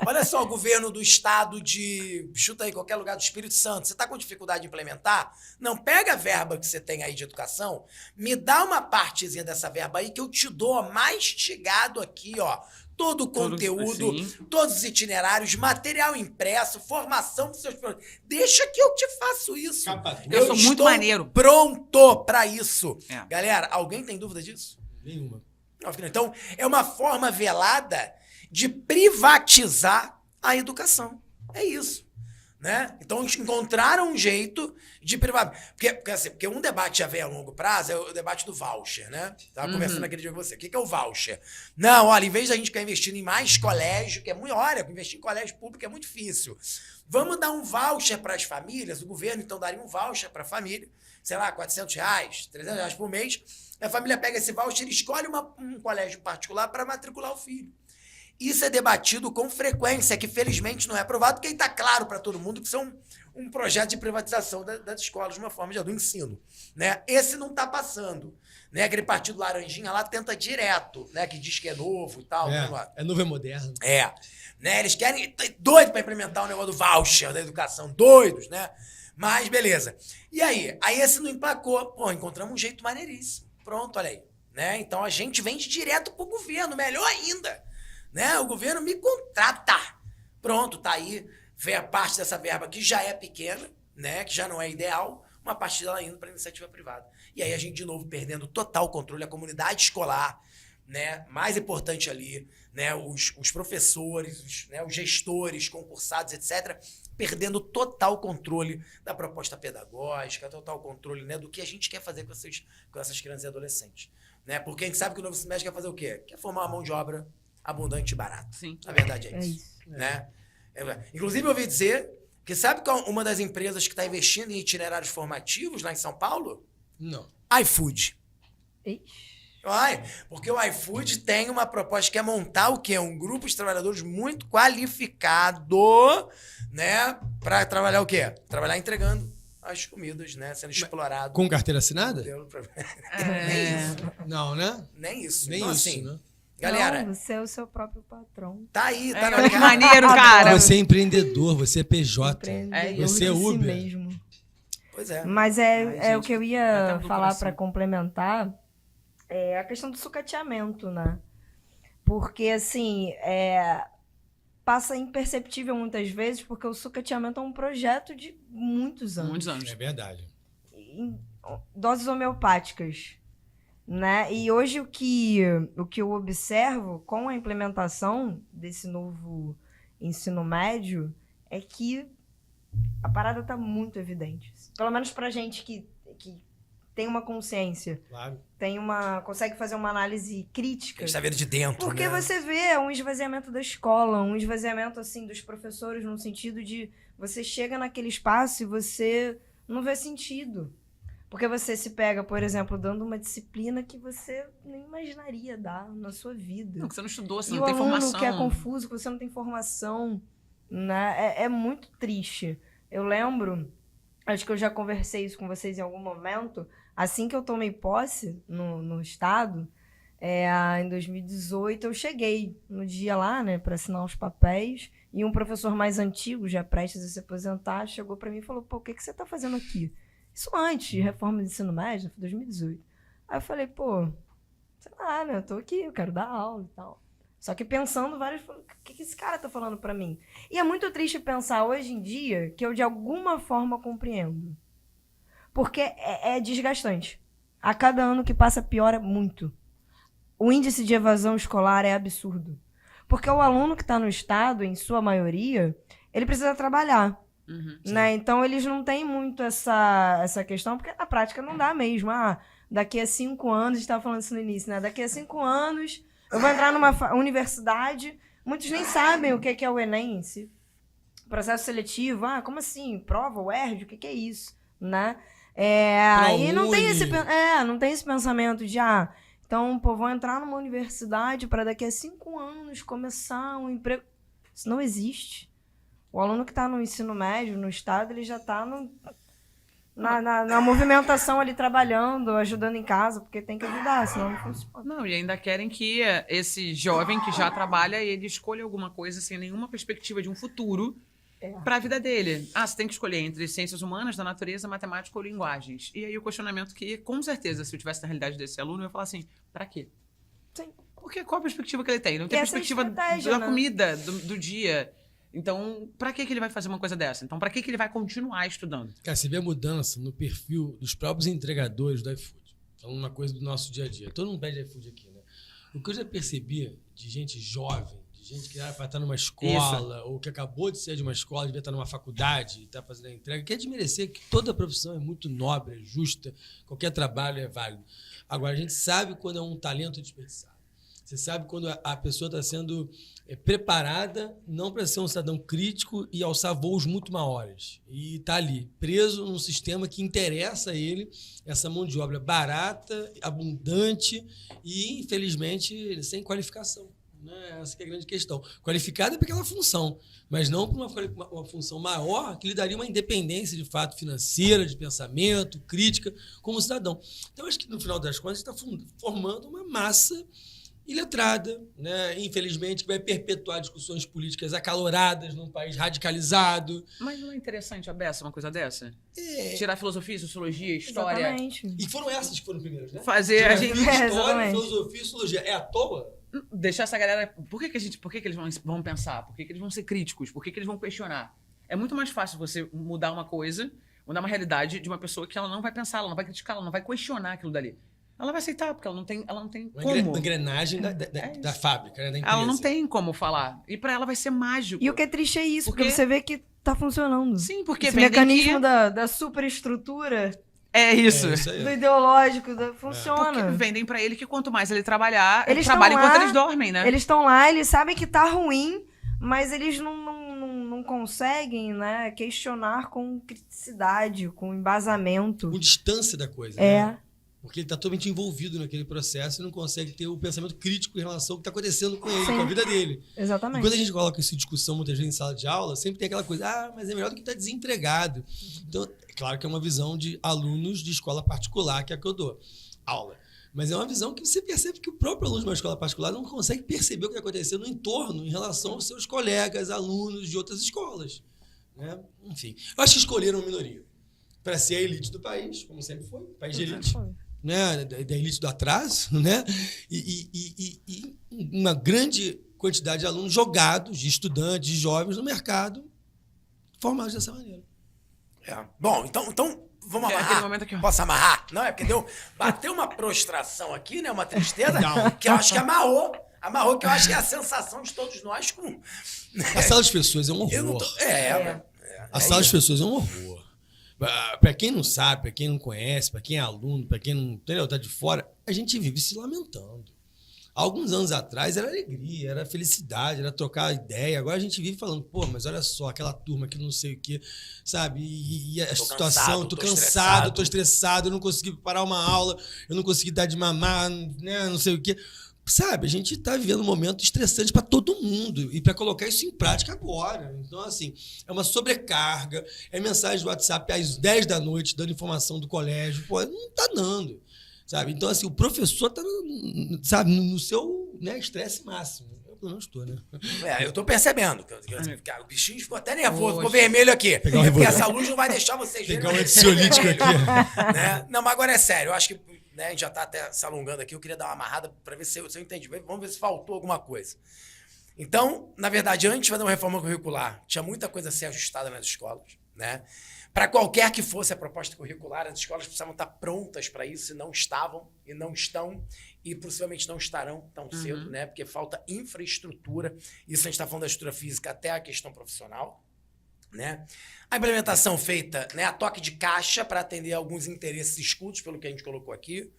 olha só o governo do estado de, chuta aí, qualquer lugar do Espírito Santo, você tá com dificuldade de implementar? Não, pega a verba que você tem aí de educação, me dá uma partezinha dessa verba aí que eu te dou, ó, mastigado aqui, ó, todo o conteúdo, todos os itinerários, material impresso, formação dos seus produtos. Deixa que eu te faço isso. Eu sou muito maneiro. Pronto pra isso. É. Galera, alguém tem dúvida disso? Nenhuma. Então, é uma forma velada de privatizar a educação. É isso. Né? Então, encontraram um jeito de privatizar. Porque um debate já vem a longo prazo é o debate do voucher, né? Estava conversando aquele dia com você. O que é o voucher? Não, olha, em vez da gente ficar investindo em mais colégio, que é muito. Olha, investir em colégio público é muito difícil. Vamos dar um voucher para as famílias. O governo, então, daria um voucher para a família, sei lá, R$400, R$300 por mês. A família pega esse voucher e escolhe um colégio particular para matricular o filho. Isso é debatido com frequência, que felizmente não é aprovado, porque aí está claro para todo mundo que são um projeto de privatização das escolas, de uma forma do ensino. Né? Esse não está passando. Né? Aquele partido laranjinha lá tenta direto, né? Que diz que é novo e tal. É novo, é moderno. Né? Eles querem, doido para implementar o negócio do voucher da educação, doidos, né? Mas beleza. E aí? Aí esse não emplacou. Pô, encontramos um jeito maneiríssimo. Pronto, olha aí. Né? Então a gente vende direto pro governo, melhor ainda. Né? O governo me contrata. Pronto, tá aí. Vem a parte dessa verba que já é pequena, né? Que já não é ideal, uma parte dela indo para iniciativa privada. E aí a gente, de novo, perdendo total controle, a comunidade escolar, né? Mais importante ali, né? Os professores, os gestores, concursados, etc., perdendo total controle da proposta pedagógica, total controle, né, do que a gente quer fazer com essas crianças e adolescentes. Né? Porque a gente sabe que o novo ensino médio quer fazer o quê? Quer formar uma mão de obra abundante e barata. Sim. A verdade é isso. Né? Inclusive, eu ouvi dizer que sabe qual uma das empresas que está investindo em itinerários formativos lá em São Paulo? Não. iFood. Ixi. Porque o iFood tem uma proposta que é montar o quê? Um grupo de trabalhadores muito qualificado, né? Para trabalhar o quê? Trabalhar entregando as comidas, né? Sendo explorado. Com carteira assinada? Nem isso. Não, né? Nem isso. Nem então, isso, assim, né? galera, Não, você é o seu próprio patrão. tá aí, tá na Que cara. maneiro, cara. Você é empreendedor, você é PJ. Empreendedor Você é de si Uber. mesmo. Pois é. Mas Ai, gente, o que eu tá ia dando falar coração. para complementar é a questão do sucateamento, né? Porque, assim, passa imperceptível muitas vezes, porque o sucateamento é um projeto de muitos anos. Muitos anos. É verdade. Em doses homeopáticas, né? E hoje o que eu observo com a implementação desse novo ensino médio é que a parada tá muito evidente. Pelo menos pra gente que tem uma consciência, Claro. consegue fazer uma análise crítica. A gente tá vendo de dentro, Porque né? você vê um esvaziamento da escola, um esvaziamento, assim, dos professores, no sentido de você chega naquele espaço e você não vê sentido. Porque você se pega, por exemplo, dando uma disciplina que você nem imaginaria dar na sua vida. Não, que você não estudou, você E não o tem aluno formação. que é confuso, que você não tem formação, né? É muito triste. Eu lembro, acho que eu já conversei isso com vocês em algum momento, assim que eu tomei posse no estado, em 2018, eu cheguei no dia lá, né, para assinar os papéis, e um professor mais antigo, já prestes a se aposentar, chegou para mim e falou: pô, o que você tá fazendo aqui? Isso antes de reforma do ensino médio, foi 2018. Aí eu falei: pô, sei lá, né, eu tô aqui, eu quero dar aula e tal. Só que pensando vários... O que esse cara tá falando pra mim? E é muito triste pensar hoje em dia que eu, de alguma forma, compreendo. Porque é desgastante. A cada ano que passa, piora muito. O índice de evasão escolar é absurdo. Porque o aluno que está no estado, em sua maioria, ele precisa trabalhar. Né? Então, eles não têm muito essa questão, porque na prática não dá mesmo. Daqui a 5 anos, a gente estava falando isso no início, né? Daqui a 5 anos, eu vou entrar numa universidade. Muitos nem sabem o que é o Enem, processo seletivo. Como assim? Prova, UERJ, o que é isso? Né? Aí não tem esse pensamento de... Então, pô, vou entrar numa universidade para daqui a 5 anos começar um emprego. Isso não existe. O aluno que está no ensino médio, no estado, ele já está na movimentação ali, trabalhando, ajudando em casa, porque tem que ajudar, senão não funciona. Não, e ainda querem que esse jovem que já trabalha, ele escolha alguma coisa sem nenhuma perspectiva de um futuro para a vida dele. Você tem que escolher entre ciências humanas, da natureza, matemática ou linguagens. E aí o questionamento que, com certeza, se eu tivesse na realidade desse aluno, eu ia falar assim, para quê? Sim. Porque qual a perspectiva que ele tem? Não tem perspectiva da comida, do dia. Então, para que ele vai fazer uma coisa dessa? Então, para que ele vai continuar estudando? Cara, você vê a mudança no perfil dos próprios entregadores do iFood. Falando uma coisa do nosso dia a dia. Todo mundo pede iFood aqui, né? O que eu já percebi de gente jovem, gente que era para estar numa escola, ou que acabou de sair de uma escola, devia estar numa faculdade e está fazendo a entrega, quer desmerecer que toda profissão é muito nobre, é justa, qualquer trabalho é válido. Agora, a gente sabe quando é um talento desperdiçado. Você sabe quando a pessoa está sendo preparada não para ser um cidadão crítico e alçar voos muito maiores. E está ali, preso num sistema que interessa a ele, essa mão de obra barata, abundante e, infelizmente, sem qualificação. Essa que é a grande questão. Qualificada para aquela função, mas não para uma função maior que lhe daria uma independência de fato financeira, de pensamento, crítica, como cidadão. Então, acho que no final das contas, está formando uma massa iletrada, né? Infelizmente, que vai perpetuar discussões políticas acaloradas num país radicalizado. Mas não é interessante a beça uma coisa dessa? Tirar filosofia, sociologia, história. Exatamente. E foram essas que foram primeiras, né? Fazer a gente... História, filosofia e sociologia. É à toa? Deixar essa galera... Por que eles vão pensar? Por que eles vão ser críticos? Por que eles vão questionar? É muito mais fácil você mudar uma coisa, mudar uma realidade de uma pessoa que ela não vai pensar, ela não vai criticar, ela não vai questionar aquilo dali. Ela vai aceitar, porque ela não tem como. Uma engrenagem da fábrica, né, da empresa. Ela não tem como falar. E pra ela vai ser mágico. E o que é triste é isso, porque você vê que tá funcionando. Sim, porque esse mecanismo da superestrutura... É isso. Do ideológico, funciona. Porque vendem pra ele que quanto mais ele trabalhar, eles ele trabalha enquanto eles dormem, né? Eles estão lá, eles sabem que tá ruim, mas eles não conseguem, né, questionar com criticidade, com embasamento. Com distância da coisa, né? Porque ele está totalmente envolvido naquele processo e não consegue ter o pensamento crítico em relação ao que está acontecendo com ele, com a vida dele. Exatamente. E quando a gente coloca isso em discussão muitas vezes em sala de aula, sempre tem aquela coisa, mas é melhor do que estar desempregado. Então, é claro que é uma visão de alunos de escola particular, que é a que eu dou aula. Mas é uma visão que você percebe que o próprio aluno de uma escola particular não consegue perceber o que está acontecendo no entorno em relação aos seus colegas, alunos de outras escolas. Né? Enfim, eu acho que escolheram uma minoria para ser a elite do país, como sempre foi, país de elite. Né, da elite do atraso, né? E uma grande quantidade de alunos jogados, de estudantes, de jovens no mercado, formados dessa maneira. Bom, então vamos amarrar. Momento aqui, Posso amarrar? Não, é porque bateu uma prostração aqui, né? Uma tristeza, que eu acho que amarrou, que eu acho que é a sensação de todos nós com... A sala de pessoas é um horror. A sala de pessoas é um horror. Para quem não sabe, para quem não conhece, para quem é aluno, para quem não está de fora, a gente vive se lamentando. Há alguns anos atrás era alegria, era felicidade, era trocar ideia. Agora a gente vive falando, mas olha só, aquela turma que não sei o quê, sabe? E a situação, tô cansado, tô estressado, eu não consegui parar uma aula, eu não consegui dar de mamar, né? Não sei o quê. Sabe, a gente está vivendo um momento estressante para todo mundo e para colocar isso em prática agora. Então, assim, é uma sobrecarga, é mensagem do WhatsApp às 10 da noite dando informação do colégio. Não está dando, sabe? Então, assim, o professor está no seu estresse máximo. Eu, pelo menos, estou, né? Eu estou percebendo. O bichinho ficou até nervoso, ficou vermelho aqui. Porque essa luz não vai deixar vocês verem. Pegar um ansiolítico aqui. Né? Não, mas agora é sério. Eu acho que né? A gente já está até se alongando aqui, eu queria dar uma amarrada para ver se eu entendi. Vamos ver se faltou alguma coisa. Então, na verdade, antes de fazer uma reforma curricular, tinha muita coisa a ser ajustada nas escolas, né? Para qualquer que fosse a proposta curricular, as escolas precisavam estar prontas para isso, e não estavam, e não estão, e possivelmente não estarão tão cedo, né? Porque falta infraestrutura. Isso a gente está falando da estrutura física até a questão profissional, né? A implementação feita, né, a toque de caixa para atender alguns interesses escusos, pelo que a gente colocou aqui,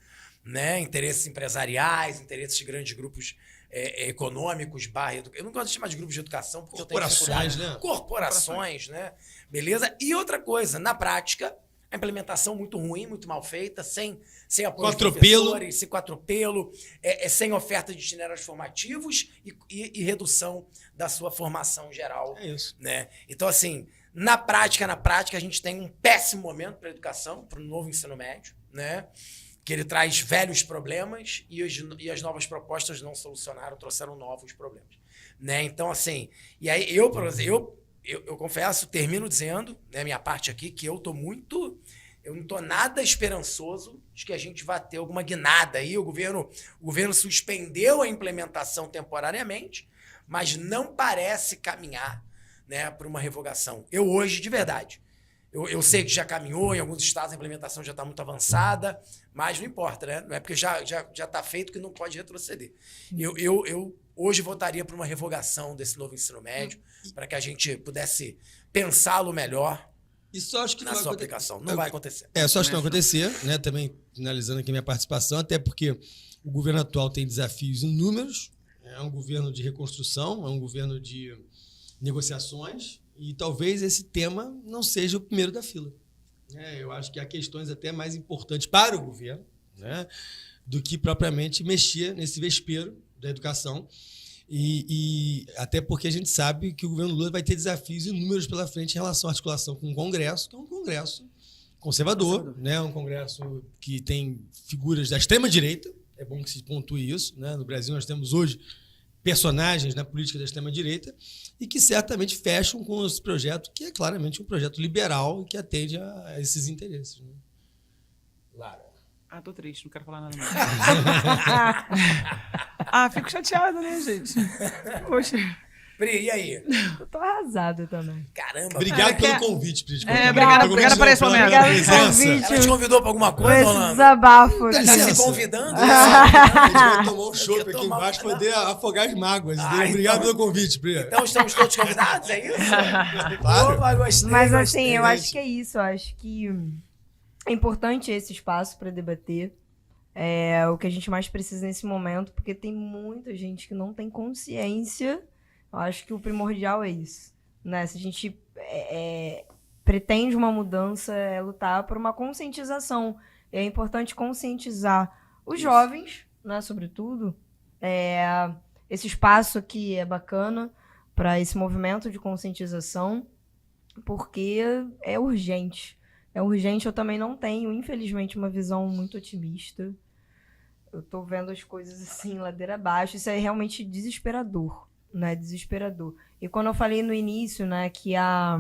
né? Interesses empresariais, interesses de grandes grupos econômicos, eu não gosto de chamar de grupos de educação, porque corporações, eu tenho né? Corporações, né? Beleza? E outra coisa, na prática, a implementação muito ruim, muito mal feita, sem apoio dos professores, sem atropelo, sem oferta de itinerários formativos e redução da sua formação geral. É isso. Né? Então, assim, na prática, a gente tem um péssimo momento para a educação, para o novo ensino médio, né? Que ele traz velhos problemas e as novas propostas não solucionaram, trouxeram novos problemas. Né? Então, assim, e aí eu confesso, termino dizendo, né, minha parte aqui, que eu não estou nada esperançoso de que a gente vá ter alguma guinada aí. O governo suspendeu a implementação temporariamente, mas não parece caminhar, né, para uma revogação. Eu hoje, de verdade, eu sei que já caminhou, em alguns estados a implementação já está muito avançada, mas não importa, né? Não é porque já está feito que não pode retroceder. Eu hoje votaria por uma revogação desse novo ensino médio, para que a gente pudesse pensá-lo melhor E só acho que na sua aplicação. Não vai acontecer. Só acho que não vai acontecer, né? Também finalizando aqui minha participação, até porque o governo atual tem desafios inúmeros, é um governo de reconstrução, é um governo de negociações, e talvez esse tema não seja o primeiro da fila. Eu acho que há questões até mais importantes para o governo, né, do que propriamente mexer nesse vespeiro da educação. E até porque a gente sabe que o governo Lula vai ter desafios inúmeros pela frente em relação à articulação com o Congresso, que é um Congresso conservador, né, um Congresso que tem figuras da extrema-direita. É bom que se pontue isso, né? No Brasil nós temos hoje personagens na política da extrema-direita e que certamente fecham com esse projeto, que é claramente um projeto liberal e que atende a esses interesses. Né? Lara. Tô triste, não quero falar nada mais. Fico chateada, né, gente? Poxa. Pri, e aí? Eu tô arrasada também. Caramba. Obrigado pelo convite, Pri. Obrigada por esse momento. Ela te convidou pra alguma coisa, esse Orlando? desabafo. Tá se convidando? A gente vai tomar um chopp aqui embaixo para poder afogar as mágoas. Obrigado pelo convite, Pri. Então estamos todos convidados, é isso? Claro. Mas assim, eu acho que é isso. Eu acho que é importante esse espaço para debater. É o que a gente mais precisa nesse momento, porque tem muita gente que não tem consciência. Eu acho que o primordial é isso, né? Se a gente pretende uma mudança, é lutar por uma conscientização. É importante conscientizar os jovens, né, sobretudo. Esse espaço aqui é bacana para esse movimento de conscientização, porque é urgente. É urgente. Eu também não tenho, infelizmente, uma visão muito otimista. Eu tô vendo as coisas assim, ladeira abaixo. Isso é realmente desesperador. Né, desesperador. E quando eu falei no início, né, que a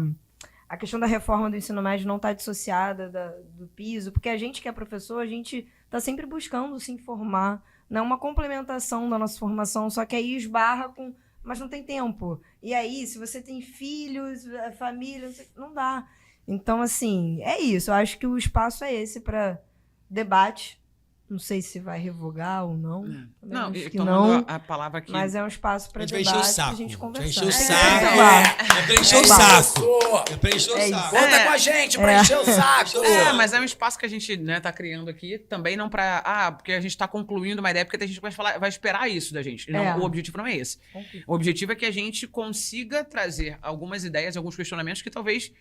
questão da reforma do ensino médio não está dissociada do piso, porque a gente que é professor, a gente está sempre buscando se informar, né, uma complementação da nossa formação, só que aí esbarra com... Mas não tem tempo. E aí, se você tem filhos, família, não dá. Então, assim, é isso. Eu acho que o espaço é esse para debate. Não sei se vai revogar ou não. Não, acho que tomando não, a palavra aqui. mas é um espaço para debate pra gente conversar. Vai encher o saco. É pra encher o saco. É pra encher o saco. Conta com a gente pra encher o saco. Mas é um espaço que a gente, né, tá criando aqui, também não pra... porque a gente tá concluindo uma ideia, porque a gente vai esperar isso da gente. Não, o objetivo não é esse. O objetivo é que a gente consiga trazer algumas ideias, alguns questionamentos que talvez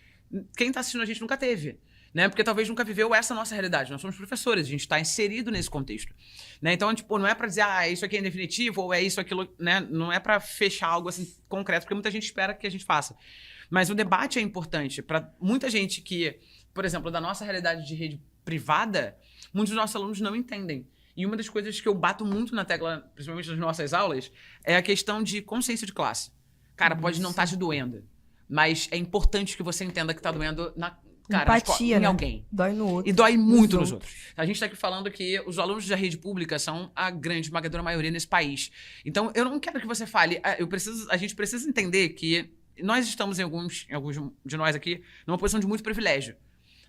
quem tá assistindo a gente nunca teve. Né? Porque talvez nunca viveu essa nossa realidade. Nós somos professores, a gente está inserido nesse contexto. Né? Então, tipo, não é para dizer, isso aqui é definitivo, ou é isso, aquilo, né? Não é para fechar algo assim concreto, porque muita gente espera que a gente faça. Mas o debate é importante para muita gente que, por exemplo, da nossa realidade de rede privada, muitos dos nossos alunos não entendem. E uma das coisas que eu bato muito na tecla, principalmente nas nossas aulas, é a questão de consciência de classe. Cara, pode não estar te doendo, mas é importante que você entenda que está doendo cara, Empatia, em né? alguém. Dói no outro. E dói muito nos outros. outros. A gente está aqui falando que os alunos da rede pública são a grande, esmagadora maioria nesse país. Então, eu não quero que você fale. A gente precisa entender que nós estamos, em alguns de nós aqui, numa posição de muito privilégio.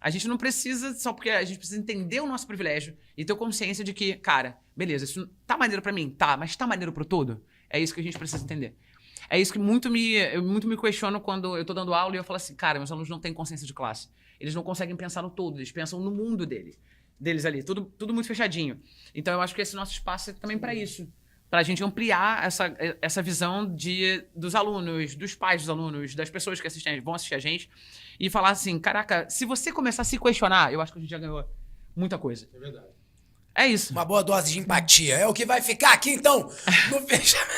A gente não precisa, só porque a gente precisa entender o nosso privilégio e ter consciência de que, cara, beleza, isso tá maneiro pra mim? Tá, mas tá maneiro pro todo? É isso que a gente precisa entender. É isso que eu muito me questiono quando eu tô dando aula e eu falo assim, cara, meus alunos não têm consciência de classe. Eles não conseguem pensar no todo, eles pensam no mundo deles ali, tudo muito fechadinho. Então eu acho que esse nosso espaço é também pra isso. Pra gente ampliar essa visão dos alunos, dos pais dos alunos, das pessoas que vão assistir a gente e falar assim, caraca, se você começar a se questionar, eu acho que a gente já ganhou muita coisa. É verdade. É isso. Uma boa dose de empatia. É o que vai ficar aqui, então, no fechamento.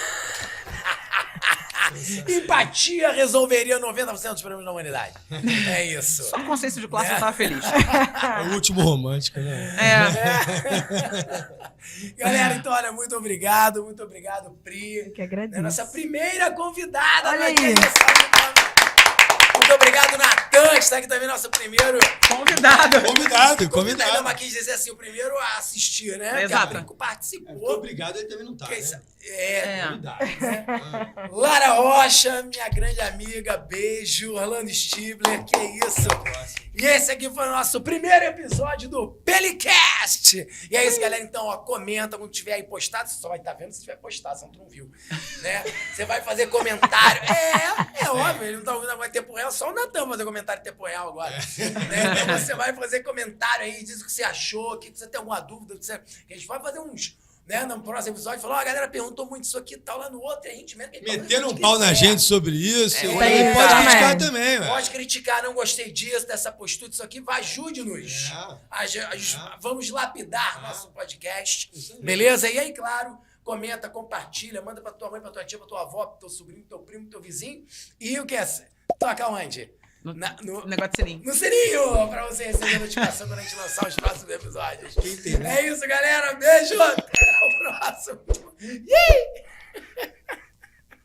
Empatia resolveria 90% dos problemas da humanidade. É isso. Só consciência de classe eu tava feliz. É o último romântico, né? Galera, então, olha, muito obrigado, Pri. Eu que agradeço. Nossa primeira convidada. Olha aí. Muito obrigado, Natan, que está aqui também, nosso primeiro Convidado. Convidado. Não, mas quis dizer assim, o primeiro a assistir, né? Exato. Porque a Brinco participou. Muito obrigado, ele também não tá, Que né? convidado. Convidado. Lara Rocha, minha grande amiga, beijo. Orlando Stibler, que isso. E esse aqui foi o nosso primeiro episódio do Pelicast. E é isso, galera. Então, ó, comenta quando tiver aí postado. Você só vai estar vendo se tiver postado, senão tu não viu. Né? Você vai fazer comentário. É óbvio, ele não tá ouvindo agora em tempo real. Só o Natan vai fazer comentário em tempo real agora. Né? Então você vai fazer comentário aí, diz o que você achou, que você tem alguma dúvida. Que a gente vai fazer uns... Né, no próximo episódio, falou, a galera perguntou muito isso aqui e tal, lá no outro, e a gente mesmo... Metendo um pau na gente sobre isso. É, pode também. criticar também, velho. Pode criticar, não gostei disso, dessa postura, disso aqui, ajude-nos. Vamos lapidar nosso podcast, beleza? E aí, claro, comenta, compartilha, manda pra tua mãe, pra tua tia, pra tua avó, pro teu sobrinho, pro teu primo, pro teu vizinho. E o que é? Toca onde? No negócio de sininho. No sininho, pra você receber a notificação quando a gente lançar os próximos episódios. É isso, galera. Beijo. Até o próximo.